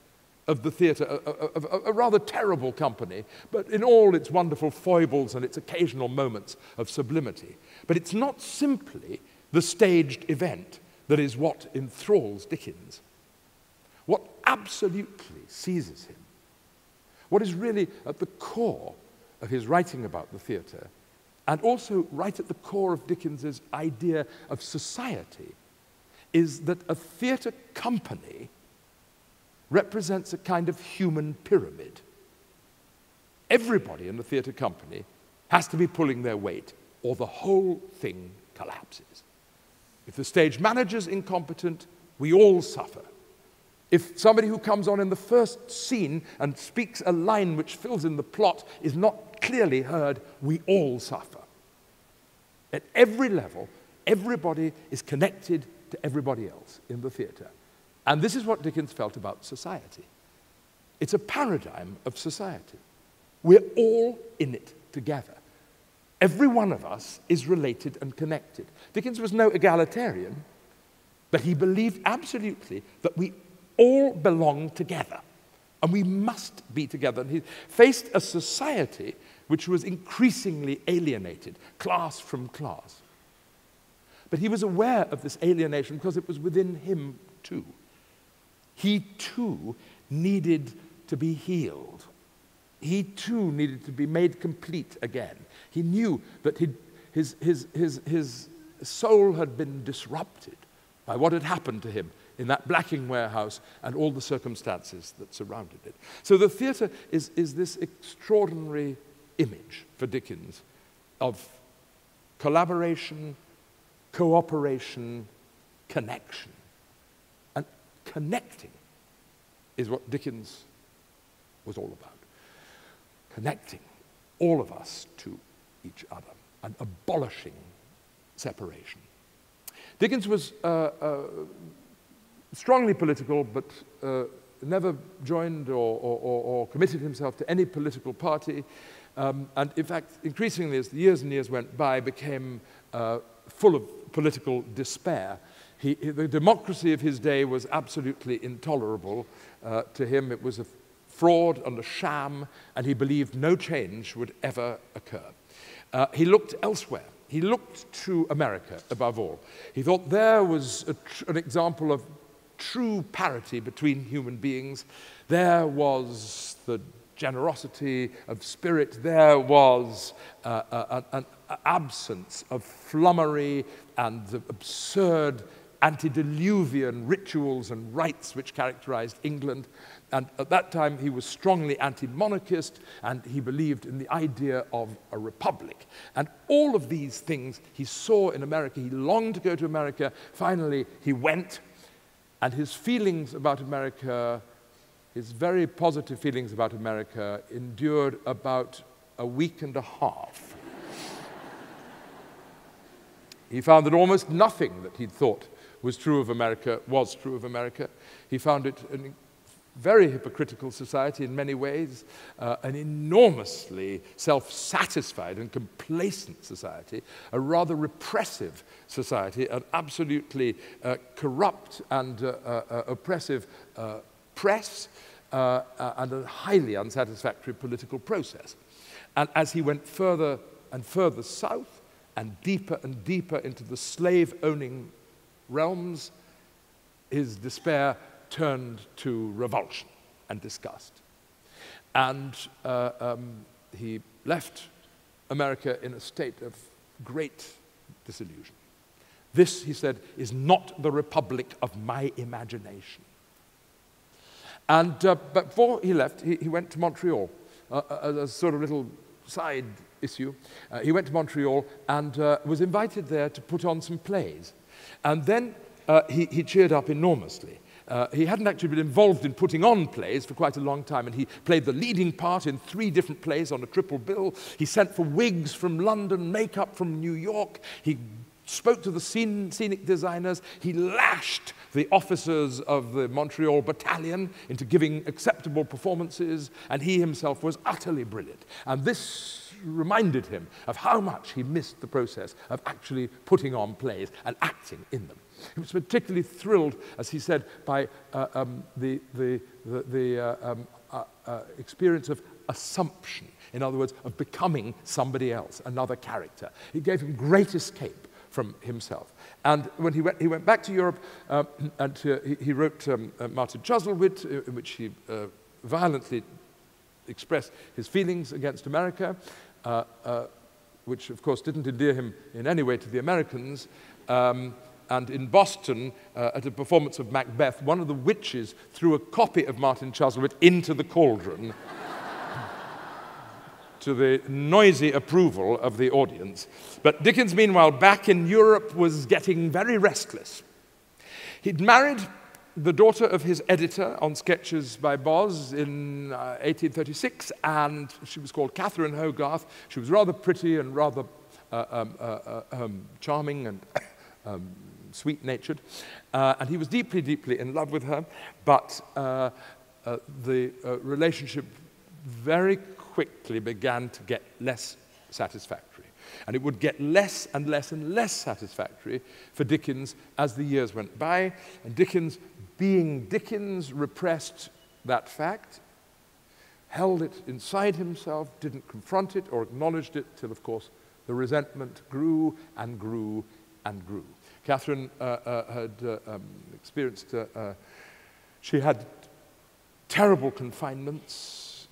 of the theatre, of a rather terrible company, but in all its wonderful foibles and its occasional moments of sublimity. But it's not simply the staged event that is what enthralls Dickens. What absolutely seizes him, what is really at the core of his writing about the theatre, and also right at the core of Dickens's idea of society, is that a theatre company represents a kind of human pyramid. Everybody in the theatre company has to be pulling their weight, or the whole thing collapses. If the stage manager's incompetent, we all suffer. If somebody who comes on in the first scene and speaks a line which fills in the plot is not clearly heard, we all suffer. At every level, everybody is connected to everybody else in the theatre. And this is what Dickens felt about society. It's a paradigm of society. We're all in it together. Every one of us is related and connected. Dickens was no egalitarian, but he believed absolutely that we all belong together, and we must be together. And he faced a society which was increasingly alienated, class from class. But he was aware of this alienation because it was within him too. He too needed to be healed. He too needed to be made complete again. He knew that his soul had been disrupted by what had happened to him in that blacking warehouse and all the circumstances that surrounded it. So the theatre is this extraordinary image for Dickens of collaboration, cooperation, connection. And connecting is what Dickens was all about. Connecting all of us to each other and abolishing separation. Dickens was strongly political, but never joined or committed himself to any political party. And in fact, increasingly, as the years and years went by, became full of political despair. The democracy of his day was absolutely intolerable to him. It was a fraud and a sham, and he believed no change would ever occur. He looked elsewhere. He looked to America, above all. He thought there was an example of true parity between human beings. There was the generosity of spirit. There was an absence of flummery and the absurd antediluvian rituals and rites which characterized England. And at that time, he was strongly anti-monarchist, and he believed in the idea of a republic. And all of these things he saw in America. He longed to go to America. Finally, he went, and his feelings about America his very positive feelings about America endured about a week and a half. He found that almost nothing that he'd thought was true of America was true of America. He found it a very hypocritical society in many ways, an enormously self-satisfied and complacent society, a rather repressive society, an absolutely corrupt and oppressive press, and a highly unsatisfactory political process. And as he went further and further south and deeper into the slave-owning realms, his despair turned to revulsion and disgust. And he left America in a state of great disillusion. This, he said, is not the republic of my imagination. And but before he left, he went to Montreal, a sort of little side issue. He went to Montreal and was invited there to put on some plays. And then he cheered up enormously. He hadn't actually been involved in putting on plays for quite a long time, and he played the leading part in 3 different plays on a triple bill. He sent for wigs from London, makeup from New York. He spoke to the scenic designers. He lashed the officers of the Montreal battalion into giving acceptable performances, and he himself was utterly brilliant. And this reminded him of how much he missed the process of actually putting on plays and acting in them. He was particularly thrilled, as he said, by the experience of assumption, in other words, of becoming somebody else, another character. It gave him great escape from himself. And when he went back to Europe, and he wrote Martin Chuzzlewit, in which he violently expressed his feelings against America, which of course didn't endear him in any way to the Americans. And in Boston, at a performance of Macbeth, one of the witches threw a copy of Martin Chuzzlewit into the cauldron to the noisy approval of the audience. But Dickens, meanwhile, back in Europe, was getting very restless. He'd married the daughter of his editor on Sketches by Boz in 1836, and she was called Catherine Hogarth. She was rather pretty and rather charming and sweet-natured, and he was deeply, deeply in love with her, but the relationship very quickly began to get less satisfactory. And it would get less and less and less satisfactory for Dickens as the years went by, and Dickens, being Dickens, repressed that fact, held it inside himself, didn't confront it or acknowledged it, till, of course, the resentment grew and grew and grew. Catherine had experienced, she had terrible confinements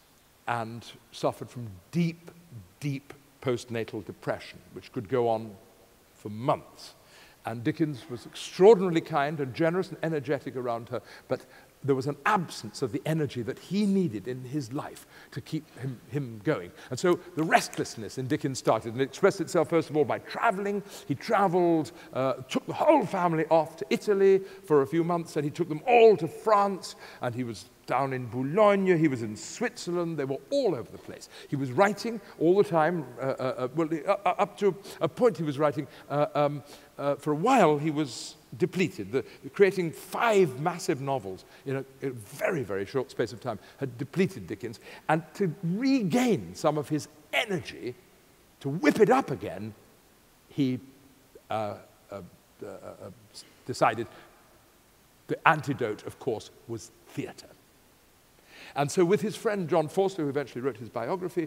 and suffered from deep, deep postnatal depression, which could go on for months. And Dickens was extraordinarily kind and generous and energetic around her, but there was an absence of the energy that he needed in his life to keep him going. And so the restlessness in Dickens started, and it expressed itself, first of all, by traveling. He traveled, took the whole family off to Italy for a few months, and he took them all to France, and he was down in Boulogne, he was in Switzerland, they were all over the place. He was writing all the time, up to a point he was writing, for a while he was depleted. Creating 5 massive novels in a very, very short space of time had depleted Dickens, and to regain some of his energy, to whip it up again, he decided the antidote, of course, was theatre. And so with his friend John Forster, who eventually wrote his biography,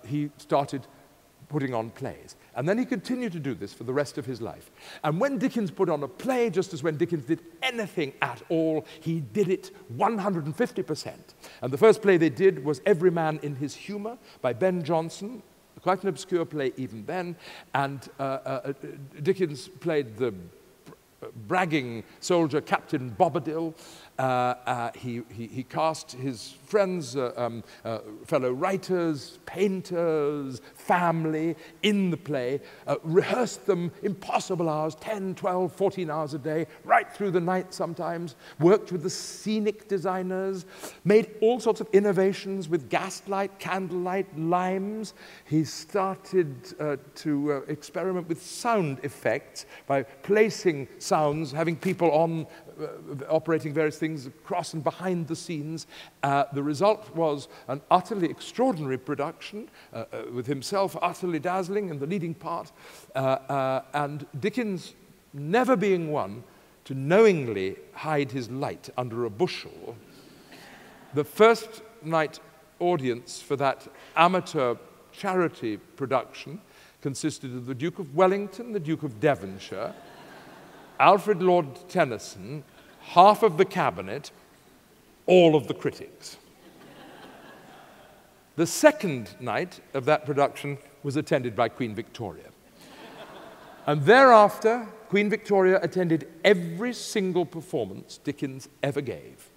he started putting on plays. And then he continued to do this for the rest of his life. And when Dickens put on a play, just as when Dickens did anything at all, he did it 150%. And the first play they did was Every Man in His Humour by Ben Jonson, quite an obscure play even then. And Dickens played the bragging soldier Captain Bobadil, He cast his friends, fellow writers, painters, family in the play, rehearsed them impossible hours, 10, 12, 14 hours a day, right through the night sometimes, worked with the scenic designers, made all sorts of innovations with gaslight, candlelight, limes. He started to experiment with sound effects by placing sounds, having people on operating various things across and behind the scenes. The result was an utterly extraordinary production, with himself utterly dazzling in the leading part, and Dickens never being one to knowingly hide his light under a bushel. The first night audience for that amateur charity production consisted of the Duke of Wellington, the Duke of Devonshire, Alfred Lord Tennyson, half of the cabinet, all of the critics. The second night of that production was attended by Queen Victoria. And thereafter, Queen Victoria attended every single performance Dickens ever gave.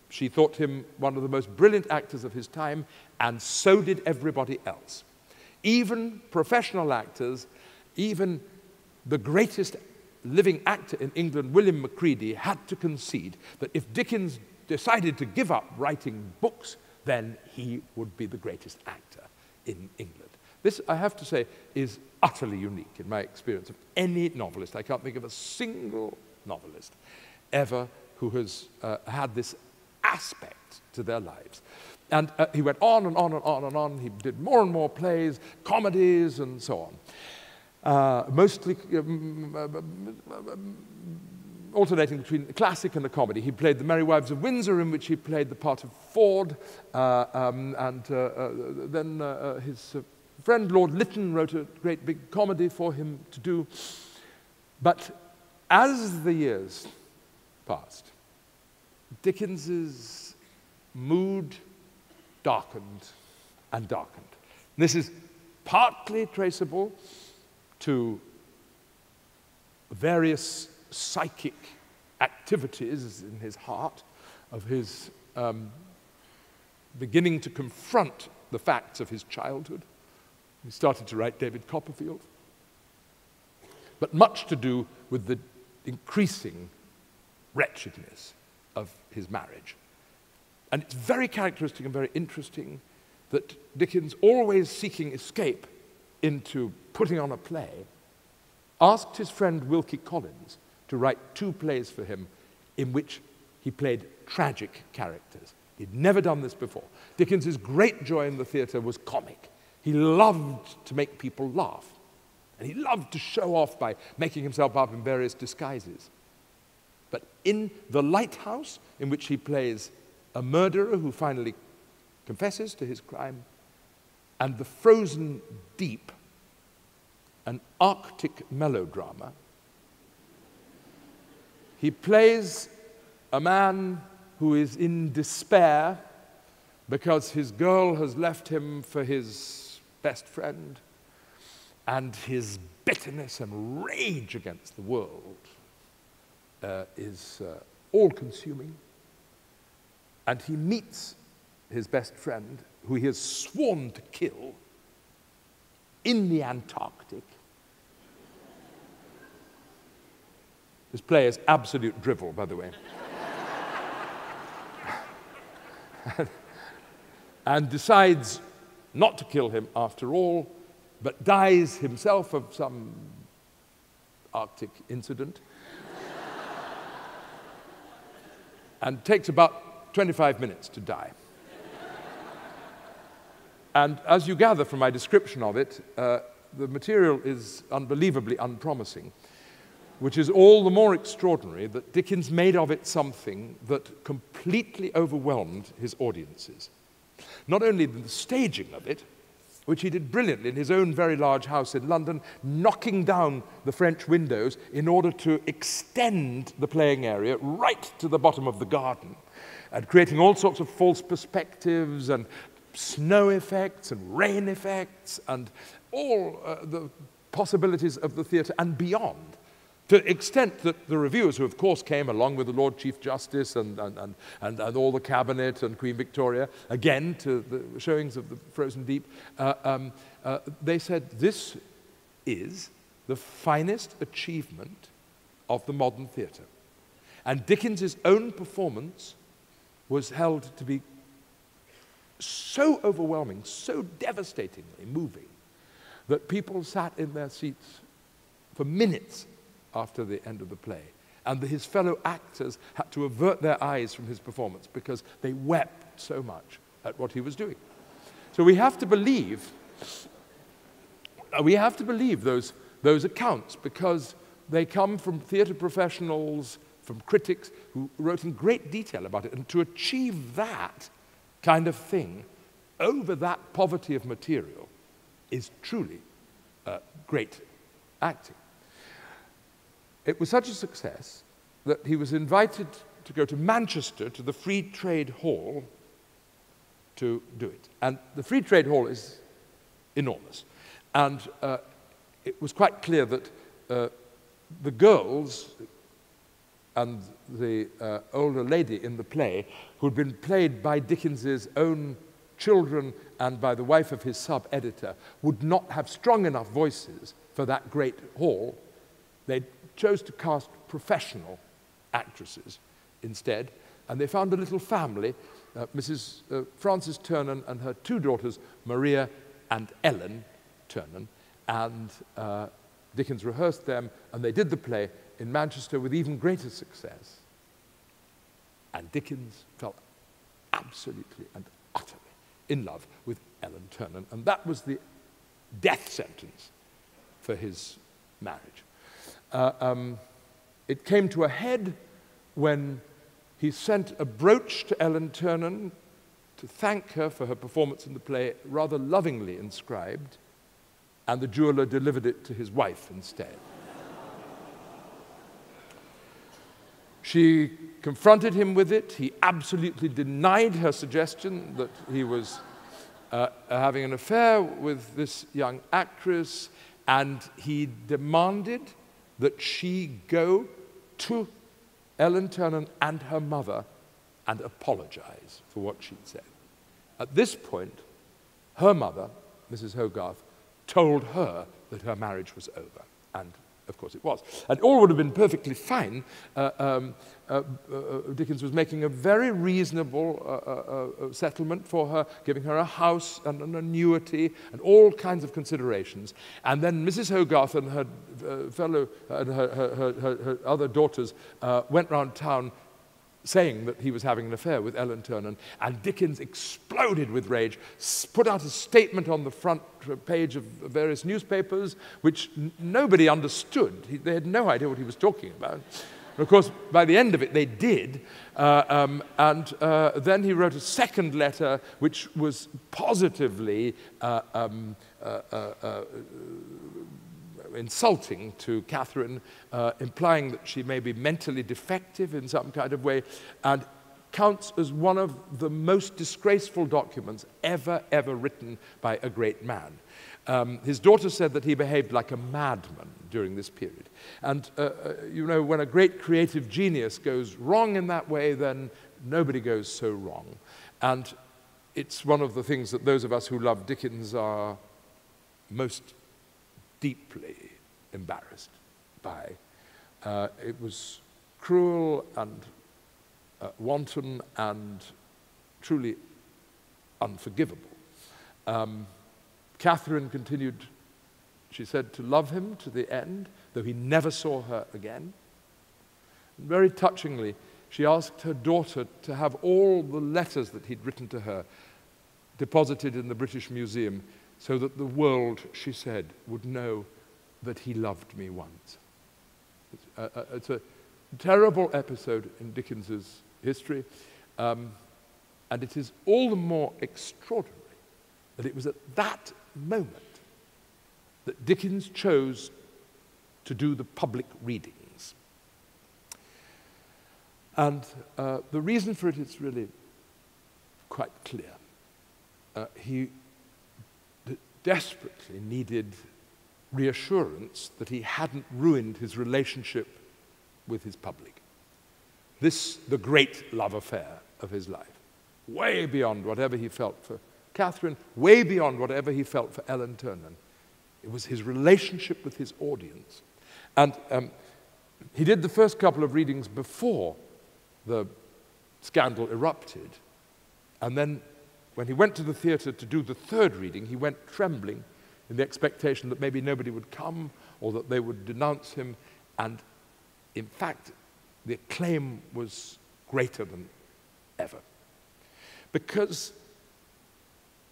She thought him one of the most brilliant actors of his time, and so did everybody else. Even professional actors, even the greatest living actor in England, William Macready, had to concede that if Dickens decided to give up writing books, then he would be the greatest actor in England. This, I have to say, is utterly unique in my experience of any novelist. I can't think of a single novelist ever who has had this aspect to their lives. And he went on and on and on and on. He did more and more plays, comedies, and so on. Mostly alternating between the classic and the comedy. He played The Merry Wives of Windsor, in which he played the part of Ford, then his friend Lord Lytton wrote a great big comedy for him to do. But as the years passed, Dickens's mood darkened and darkened. This is partly traceable to various psychic activities in his heart, of his beginning to confront the facts of his childhood. He started to write David Copperfield. But much to do with the increasing wretchedness of his marriage. And it's very characteristic and very interesting that Dickens, always seeking escape into putting on a play, asked his friend Wilkie Collins to write 2 plays for him in which he played tragic characters. He'd never done this before. Dickens's great joy in the theatre was comic. He loved to make people laugh, and he loved to show off by making himself up in various disguises. But in The Lighthouse, in which he plays a murderer who finally confesses to his crime, and The Frozen Deep, an Arctic melodrama, he plays a man who is in despair because his girl has left him for his best friend, and his bitterness and rage against the world is all-consuming. And he meets his best friend, who he has sworn to kill, in the Antarctic. This play is absolute drivel, by the way. And decides not to kill him after all, but dies himself of some Arctic incident. And takes about 25 minutes to die. And as you gather from my description of it, the material is unbelievably unpromising, which is all the more extraordinary that Dickens made of it something that completely overwhelmed his audiences. Not only the staging of it, which he did brilliantly in his own very large house in London, knocking down the French windows in order to extend the playing area right to the bottom of the garden, and creating all sorts of false perspectives and snow effects and rain effects and all the possibilities of the theatre and beyond To the extent that the reviewers, who of course came along with the Lord Chief Justice and all the cabinet and Queen Victoria, again to the showings of the Frozen Deep, they said this is the finest achievement of the modern theatre. And Dickens's own performance was held to be so overwhelming, so devastatingly moving, that people sat in their seats for minutes after the end of the play. And his fellow actors had to avert their eyes from his performance because they wept so much at what he was doing. So we have to believe those accounts, because they come from theatre professionals, from critics who wrote in great detail about it. And to achieve that kind of thing over that poverty of material is truly great acting. It was such a success that he was invited to go to Manchester to the Free Trade Hall to do it. And the Free Trade Hall is enormous. And it was quite clear that the girls and the older lady in the play, who had been played by Dickens's own children and by the wife of his sub-editor, would not have strong enough voices for that great hall. They chose to cast professional actresses instead, and they found a little family, Mrs. Frances Ternan and her two daughters, Maria and Ellen Ternan, and Dickens rehearsed them, and they did the play in Manchester with even greater success. And Dickens fell absolutely and utterly in love with Ellen Ternan, and that was the death sentence for his marriage. It came to a head when he sent a brooch to Ellen Ternan to thank her for her performance in the play, rather lovingly inscribed, and the jeweler delivered it to his wife instead. She confronted him with it. He absolutely denied her suggestion that he was having an affair with this young actress, and he demanded that she go to Ellen Ternan and her mother and apologize for what she'd said. At this point, her mother, Mrs. Hogarth, told her that her marriage was over, and of course it was. And all would have been perfectly fine. Dickens was making a very reasonable settlement for her, giving her a house and an annuity and all kinds of considerations. And then Mrs. Hogarth and her her other daughters went round town saying that he was having an affair with Ellen Ternan, and Dickens exploded with rage, put out a statement on the front page of various newspapers, which nobody understood. They had no idea what he was talking about. And of course, by the end of it, they did, and then he wrote a second letter, which was positively insulting to Catherine, implying that she may be mentally defective in some kind of way, and counts as one of the most disgraceful documents ever written by a great man. His daughter said that he behaved like a madman during this period. And, you know, when a great creative genius goes wrong in that way, then nobody goes so wrong. And it's one of the things that those of us who love Dickens are most deeply embarrassed by. It was cruel and wanton and truly unforgivable. Catherine continued, she said, to love him to the end, though he never saw her again. And very touchingly, she asked her daughter to have all the letters that he'd written to her deposited in the British Museum, so that the world, she said, would know that he loved me once. It's a terrible episode in Dickens's history, and it is all the more extraordinary that it was at that moment that Dickens chose to do the public readings. And the reason for it is really quite clear. He desperately needed reassurance that he hadn't ruined his relationship with his public. This, the great love affair of his life, way beyond whatever he felt for Catherine, way beyond whatever he felt for Ellen Ternan. It was his relationship with his audience. And he did the first couple of readings before the scandal erupted. And then when he went to the theatre to do the third reading, he went trembling in the expectation that maybe nobody would come or that they would denounce him. And in fact, the acclaim was greater than ever. Because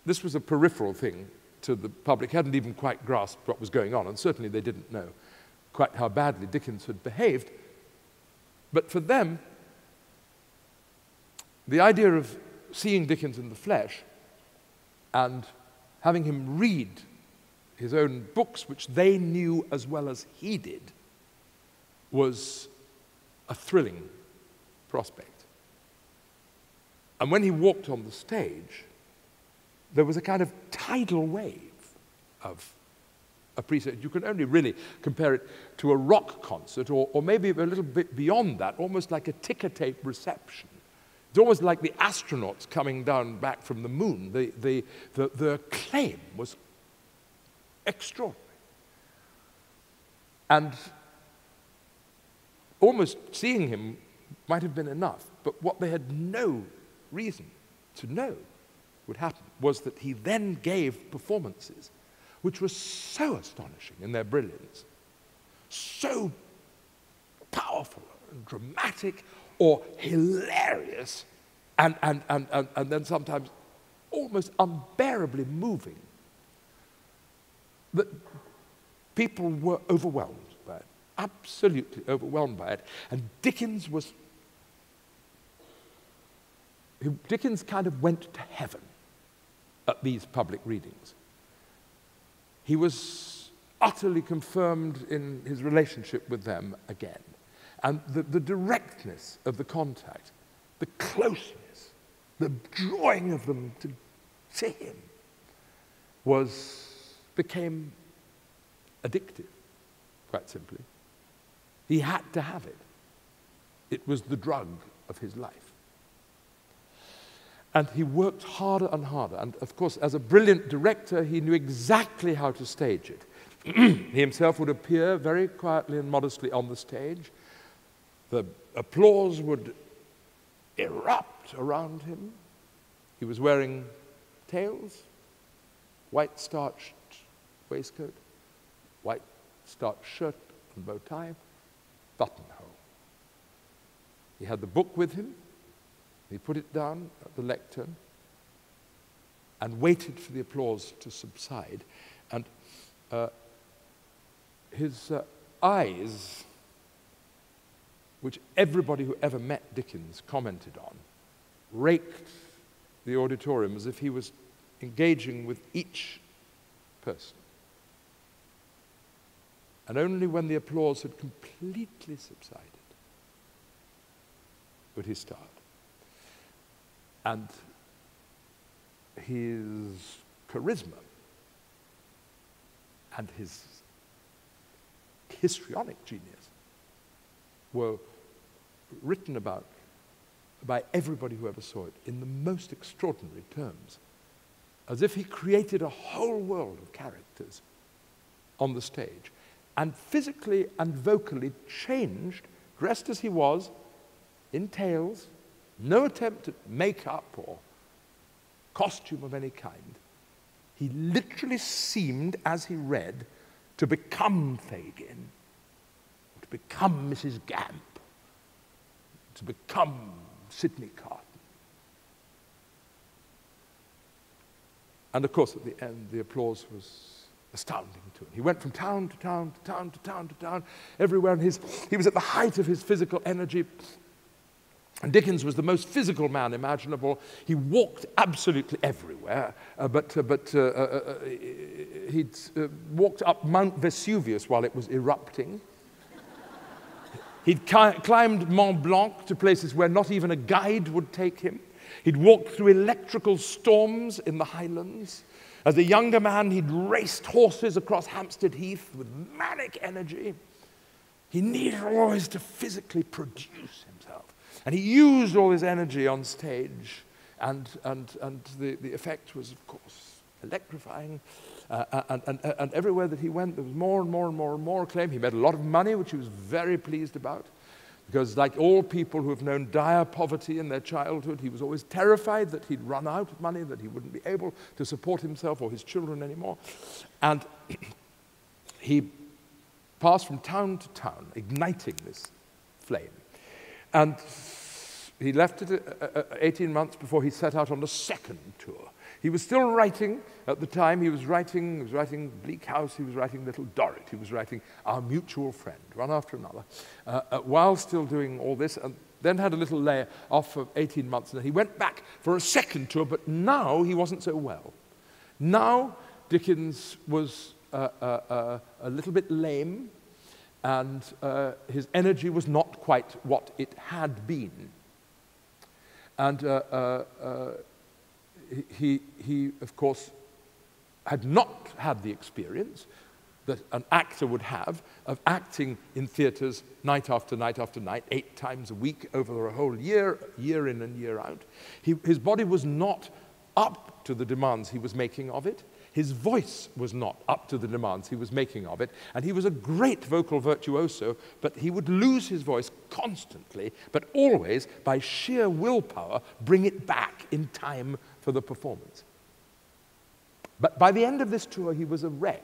this was a peripheral thing to the public, hadn't even quite grasped what was going on, and certainly they didn't know quite how badly Dickens had behaved. But for them, the idea of seeing Dickens in the flesh and having him read his own books, which they knew as well as he did, was a thrilling prospect. And when he walked on the stage, there was a kind of tidal wave of appreciation. You can only really compare it to a rock concert, or maybe a little bit beyond that, almost like a ticker tape reception. It's almost like the astronauts coming down back from the moon. The acclaim was extraordinary. And almost seeing him might have been enough, but what they had no reason to know would happen was that he then gave performances which were so astonishing in their brilliance, so powerful and dramatic or hilarious, and then sometimes almost unbearably moving, that people were overwhelmed by it, absolutely overwhelmed by it. And Dickens kind of went to heaven at these public readings. He was utterly confirmed in his relationship with them again. And the directness of the contact, the closeness, the drawing of them to him became addictive, quite simply. He had to have it. It was the drug of his life. And he worked harder and harder. And of course, as a brilliant director, he knew exactly how to stage it. He himself would appear very quietly and modestly on the stage. The applause would erupt around him. He was wearing tails, white starched waistcoat, white starched shirt and bow tie, buttonhole. He had the book with him. He put it down at the lectern and waited for the applause to subside. And his eyes, which everybody who ever met Dickens commented on, raked the auditorium as if he was engaging with each person. And only when the applause had completely subsided would he start. And his charisma and his histrionic genius were written about by everybody who ever saw it in the most extraordinary terms, as if he created a whole world of characters on the stage, and physically and vocally changed, dressed as he was, in tails, no attempt at makeup or costume of any kind. He literally seemed, as he read, to become Fagin, to become Mrs. Gamp, to become Sidney Carton. And of course, at the end, the applause was astounding to him. He went from town to town to town to town to town, everywhere, and he was at the height of his physical energy. And Dickens was the most physical man imaginable. He walked absolutely everywhere, but he'd walked up Mount Vesuvius while it was erupting. He'd climbed Mont Blanc to places where not even a guide would take him. He'd walked through electrical storms in the highlands. As a younger man, he'd raced horses across Hampstead Heath with manic energy. He needed always to physically produce himself. And he used all his energy on stage, and the effect was, of course, electrifying. And everywhere that he went, there was more and more and more and more acclaim. He made a lot of money, which he was very pleased about, because like all people who have known dire poverty in their childhood, he was always terrified that he'd run out of money, that he wouldn't be able to support himself or his children anymore. And he passed from town to town, igniting this flame. And he left it 18 months before he set out on the second tour. He was still writing at the time. He was writing Bleak House, he was writing Little Dorrit, he was writing Our Mutual Friend, one after another, while still doing all this, and then had a little lay off for 18 months, and then he went back for a second tour, but now he wasn't so well. Now Dickens was a little bit lame, and his energy was not quite what it had been. And he, of course, had not had the experience that an actor would have of acting in theatres night after night after night, 8 times a week over a whole year, year in and year out. His body was not up to the demands he was making of it. His voice was not up to the demands he was making of it, and he was a great vocal virtuoso, but he would lose his voice constantly, but always, by sheer willpower, bring it back in time for the performance. But by the end of this tour, he was a wreck.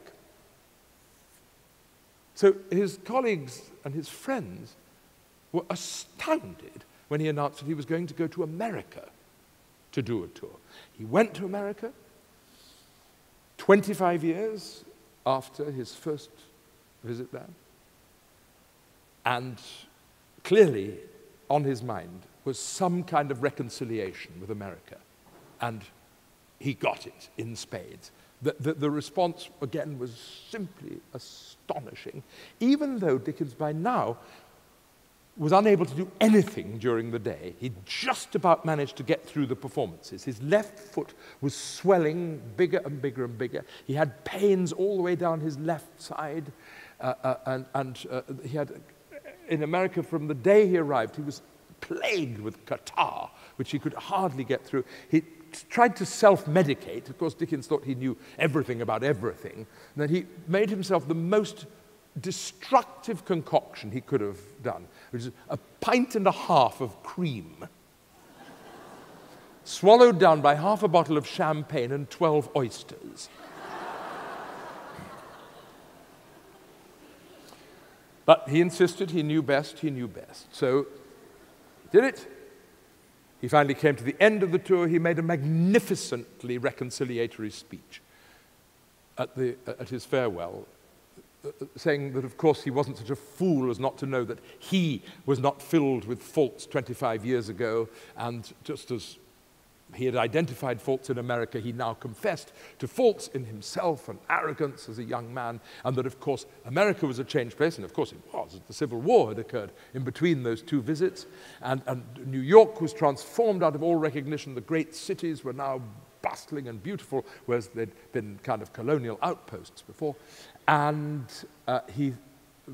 So his colleagues and his friends were astounded when he announced that he was going to go to America to do a tour. He went to America 25 years after his first visit there, and clearly on his mind was some kind of reconciliation with America, and he got it in spades. The response, again, was simply astonishing, even though Dickens by now was unable to do anything during the day. He just about managed to get through the performances. His left foot was swelling bigger and bigger and bigger. He had pains all the way down his left side, and he had, in America, from the day he arrived, he was plagued with catarrh, which he could hardly get through. He tried to self-medicate. Of course, Dickens thought he knew everything about everything. And then he made himself the most destructive concoction he could have done, which is a pint and a half of cream, swallowed down by half a bottle of champagne and 12 oysters. But he insisted he knew best, he knew best. So he did it. He finally came to the end of the tour. He made a magnificently reconciliatory speech at his farewell, saying that, of course, he wasn't such a fool as not to know that he was not filled with faults 25 years ago, and just as he had identified faults in America, he now confessed to faults in himself and arrogance as a young man, and that, of course, America was a changed place, and of course it was. The Civil War had occurred in between those two visits, and New York was transformed out of all recognition. The great cities were now bustling and beautiful, whereas they'd been kind of colonial outposts before. And he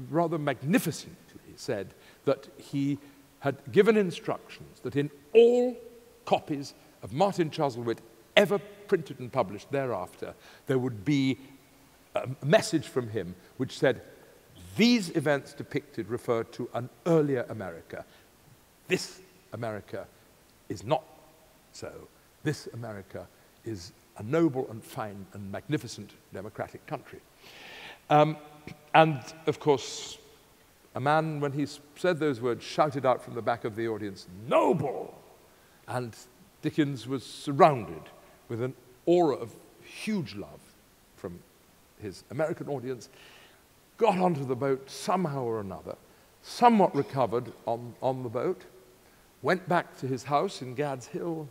rather magnificently said that he had given instructions that in all copies of Martin Chuzzlewit ever printed and published thereafter, there would be a message from him which said, these events depicted refer to an earlier America. This America is not so. This America is a noble and fine and magnificent democratic country. And, of course, a man, when he said those words, shouted out from the back of the audience, "Noble!" And Dickens was surrounded with an aura of huge love from his American audience, got onto the boat somehow or another, somewhat recovered on the boat, went back to his house in Gad's Hill,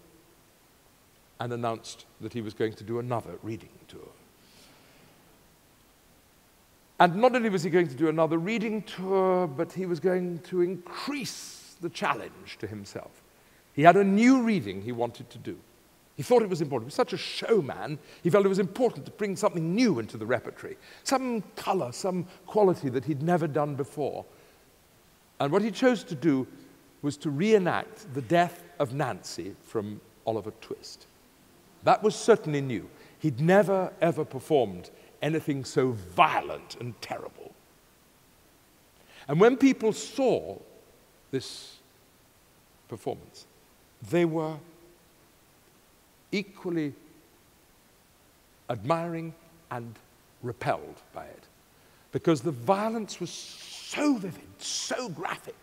and announced that he was going to do another reading tour. And not only was he going to do another reading tour, but he was going to increase the challenge to himself. He had a new reading he wanted to do. He thought it was important. He was such a showman, he felt it was important to bring something new into the repertory, some colour, some quality that he'd never done before. And what he chose to do was to reenact the death of Nancy from Oliver Twist. That was certainly new. He'd never, ever performed anything so violent and terrible. And when people saw this performance, they were equally admiring and repelled by it, because the violence was so vivid, so graphic.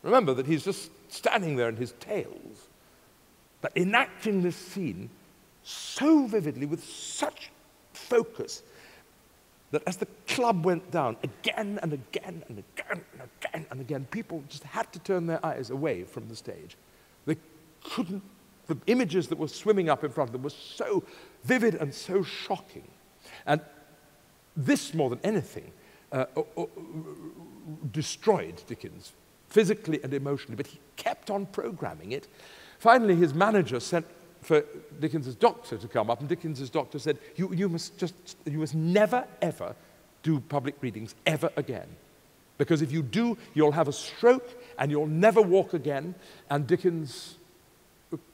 Remember that he's just standing there in his tails, but enacting this scene so vividly with such focus that as the club went down again and again and again and again and again, people just had to turn their eyes away from the stage. They couldn't, the images that were swimming up in front of them were so vivid and so shocking. And this, more than anything, destroyed Dickens, physically and emotionally, but he kept on programming it. Finally, his manager sent for Dickens's doctor to come up, and Dickens's doctor said, you must never, ever do public readings ever again. Because if you do, you'll have a stroke and you'll never walk again. And Dickens,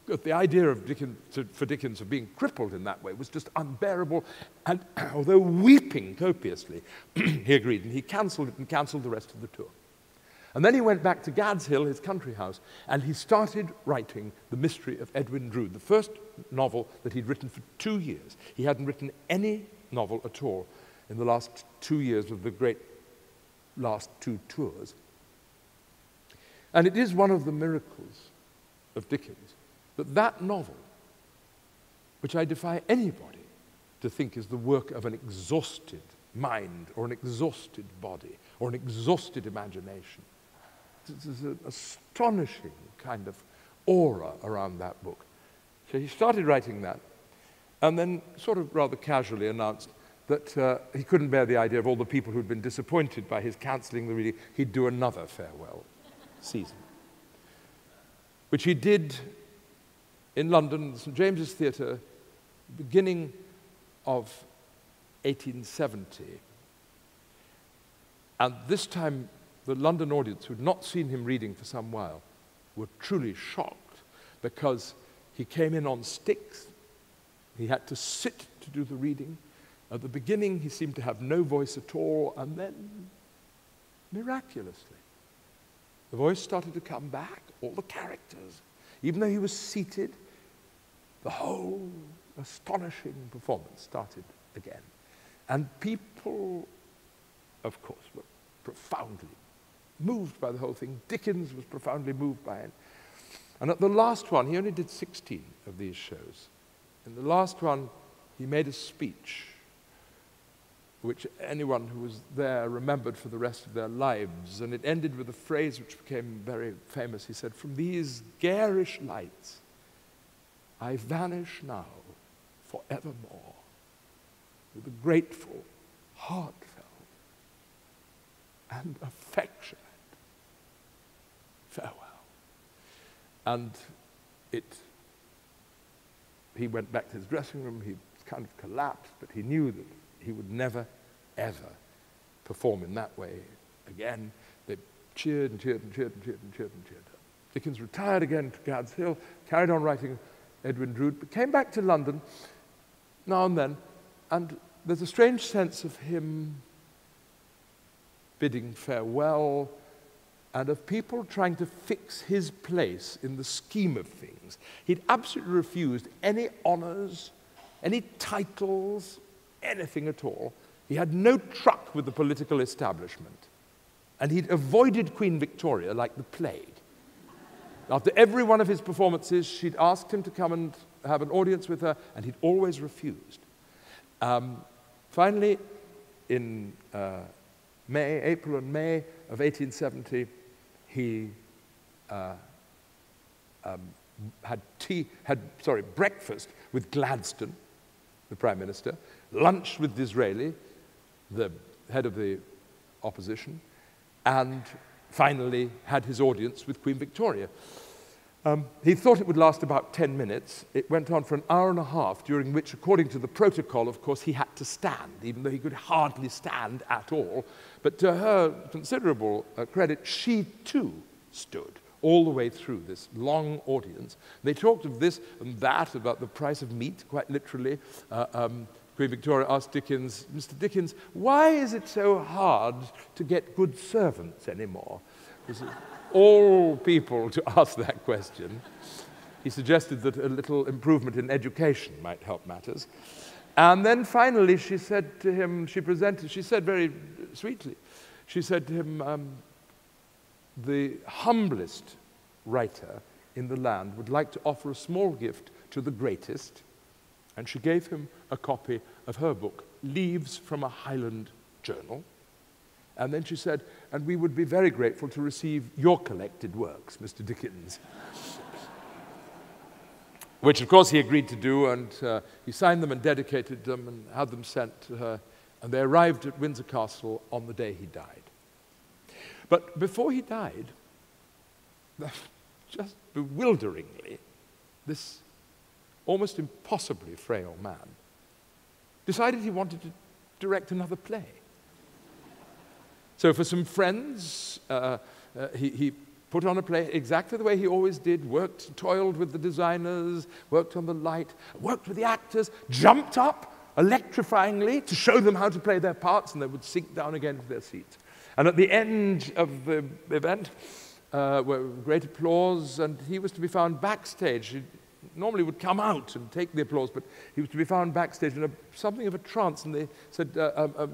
the idea of Dickens of being crippled in that way was just unbearable. And although weeping copiously, he agreed, and he cancelled it and cancelled the rest of the tour. And then he went back to Gad's Hill, his country house, and he started writing The Mystery of Edwin Drood, the first novel that he'd written for 2 years. He hadn't written any novel at all in the last 2 years of the great last 2 tours. And it is one of the miracles of Dickens that that novel, which I defy anybody to think is the work of an exhausted mind or an exhausted body or an exhausted imagination, there's an astonishing kind of aura around that book. So he started writing that, and then sort of rather casually announced that he couldn't bear the idea of all the people who'd been disappointed by his cancelling the reading. He'd do another farewell season, which he did in London, St. James's Theatre, beginning of 1870. And this time, the London audience, who'd not seen him reading for some while, were truly shocked, because he came in on sticks. He had to sit to do the reading. At the beginning, he seemed to have no voice at all, and then, miraculously, the voice started to come back, all the characters. Even though he was seated, the whole astonishing performance started again. And people, of course, were profoundly moved by the whole thing. Dickens was profoundly moved by it. And at the last one, he only did 16 of these shows. In the last one, he made a speech which anyone who was there remembered for the rest of their lives. And it ended with a phrase which became very famous. He said, "From these garish lights, I vanish now forevermore with a grateful, heartfelt, and affectionate farewell." And he went back to his dressing room. He kind of collapsed, but he knew that he would never, ever perform in that way again. They cheered and cheered and cheered and cheered and cheered and cheered. Dickens retired again to Gad's Hill, carried on writing Edwin Drood, but came back to London now and then, and there's a strange sense of him bidding farewell and of people trying to fix his place in the scheme of things. He'd absolutely refused any honors, any titles, anything at all. He had no truck with the political establishment. And he'd avoided Queen Victoria like the plague. After every one of his performances, she'd asked him to come and have an audience with her, and he'd always refused. Finally, in April and May of 1870, he had breakfast with Gladstone, the Prime Minister, lunched with Disraeli, the head of the opposition, and finally had his audience with Queen Victoria. He thought it would last about 10 minutes. It went on for an hour and a half, during which, according to the protocol, of course, he had to stand, even though he could hardly stand at all. But to her considerable credit, she too stood all the way through this long audience. They talked of this and that, about the price of meat, quite literally. Queen Victoria asked Dickens, "Mr. Dickens, why is it so hard to get good servants anymore?" All people to ask that question. He suggested that a little improvement in education might help matters. And then finally she said to him, she said very sweetly, she said to him, the humblest writer in the land would like to offer a small gift to the greatest, and she gave him a copy of her book, Leaves from a Highland Journal. And then she said, "And we would be very grateful to receive your collected works, Mr. Dickens." Which, of course, he agreed to do, and he signed them and dedicated them and had them sent to her. And they arrived at Windsor Castle on the day he died. But before he died, just bewilderingly, this almost impossibly frail man decided he wanted to direct another play. So for some friends, he put on a play exactly the way he always did, worked, toiled with the designers, worked on the light, worked with the actors, jumped up electrifyingly to show them how to play their parts, and they would sink down again to their seats. And at the end of the event, were great applause, and he was to be found backstage. He normally would come out and take the applause, but he was to be found backstage in something of a trance, and they said,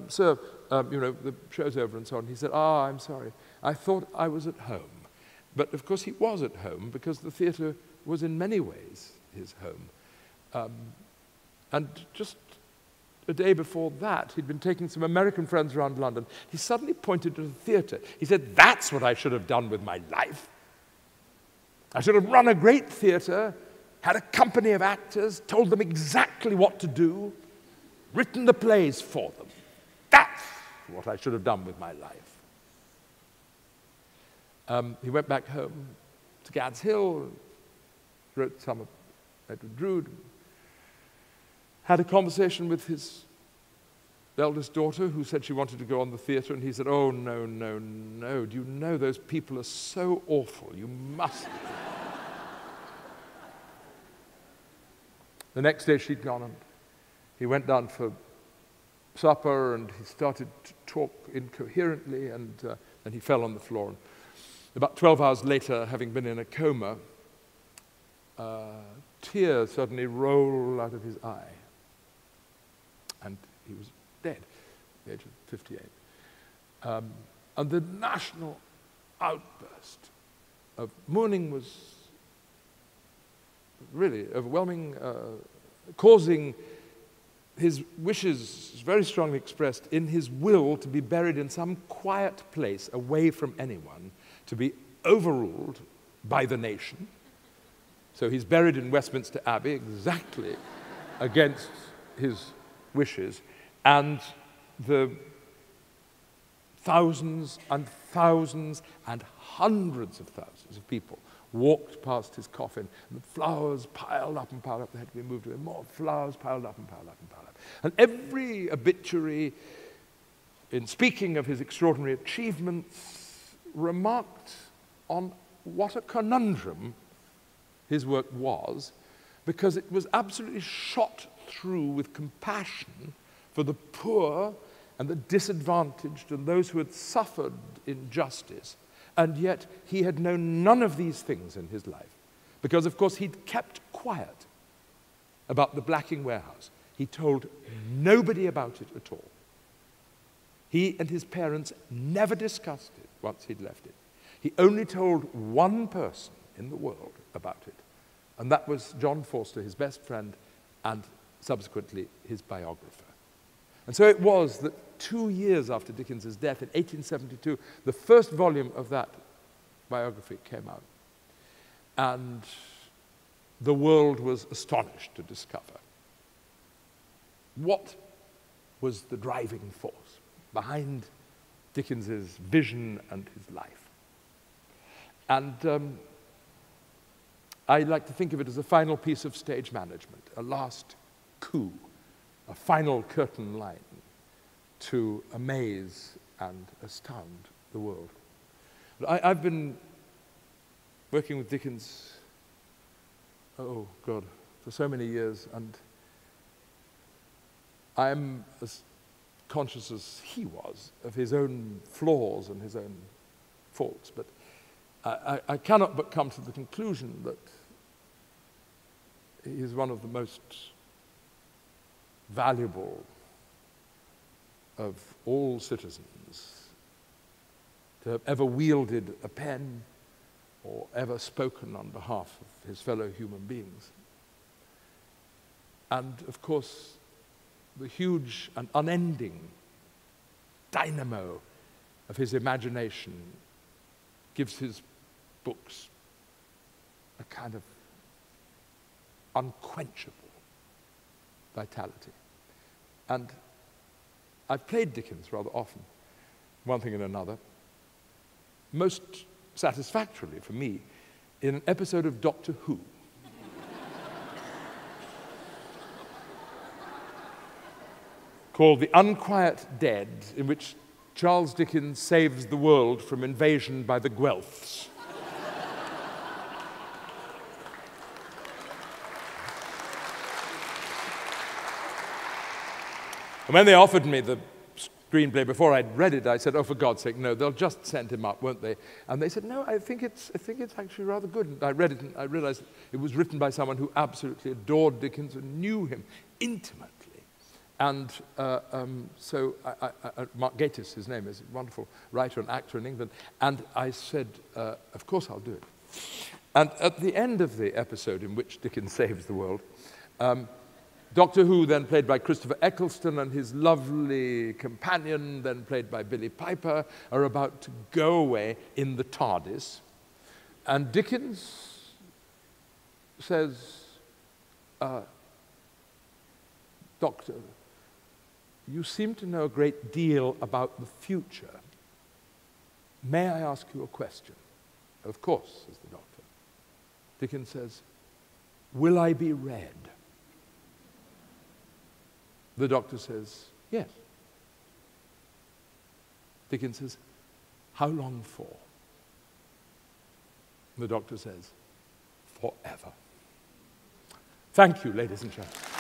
"Sir, you know, the show's over," and so on. He said, "I'm sorry. I thought I was at home." But of course he was at home, because the theatre was in many ways his home. And just a day before that, he'd been taking some American friends around London. He suddenly pointed to the theatre. He said, "That's what I should have done with my life. I should have run a great theatre, had a company of actors, told them exactly what to do, written the plays for them. That's what I should have done with my life." He went back home to Gad's Hill, wrote some of Edward Drood, had a conversation with his eldest daughter, who said she wanted to go on the theatre, and he said, "Oh, no, no, no. Do you know those people are so awful? You must." The next day she'd gone, and he went down for supper, and he started to talk incoherently, and then he fell on the floor. And about 12 hours later, having been in a coma, tears suddenly rolled out of his eye, and he was dead at the age of 58. And the national outburst of mourning was really overwhelming, causing his wishes, very strongly expressed in his will, to be buried in some quiet place away from anyone, to be overruled by the nation. So he's buried in Westminster Abbey, exactly against his wishes, and the thousands and thousands and hundreds of thousands of people walked past his coffin, and the flowers piled up and piled up. They had to be moved away. More flowers piled up and piled up and piled up. And every obituary, in speaking of his extraordinary achievements, remarked on what a conundrum his work was, because it was absolutely shot through with compassion for the poor and the disadvantaged and those who had suffered injustice. And yet he had known none of these things in his life, because, of course, he'd kept quiet about the blacking warehouse. He told nobody about it at all. He and his parents never discussed it once he'd left it. He only told one person in the world about it, and that was John Forster, his best friend, and subsequently his biographer. And so it was that 2 years after Dickens's death, in 1872, the first volume of that biography came out. And the world was astonished to discover what was the driving force behind Dickens's vision and his life. And I like to think of it as a final piece of stage management, a last coup, a final curtain line to amaze and astound the world. But I've been working with Dickens, oh God, for so many years, and I'm as conscious as he was of his own flaws and his own faults, but I cannot but come to the conclusion that he is one of the most valuable of all citizens to have ever wielded a pen or ever spoken on behalf of his fellow human beings. And of course, the huge and unending dynamo of his imagination gives his books a kind of unquenchable vitality. And I've played Dickens rather often, one thing and another, most satisfactorily for me, in an episode of Doctor Who. Called The Unquiet Dead, in which Charles Dickens saves the world from invasion by the Guelphs. And when they offered me the screenplay before I'd read it, I said, oh, for God's sake, no, they'll just send him up, won't they? And they said, no, I think it's actually rather good. And I read it and I realized it was written by someone who absolutely adored Dickens and knew him intimately. And so Mark Gatiss, his name, is a wonderful writer and actor in England. And I said, of course I'll do it. And at the end of the episode in which Dickens saves the world, Doctor Who, then played by Christopher Eccleston, and his lovely companion, then played by Billy Piper, are about to go away in the TARDIS. And Dickens says, Doctor, you seem to know a great deal about the future. May I ask you a question? Of course, says the Doctor. Dickens says, will I be read? The Doctor says, yes. Dickens says, how long for? The Doctor says, forever. Thank you, ladies and gentlemen.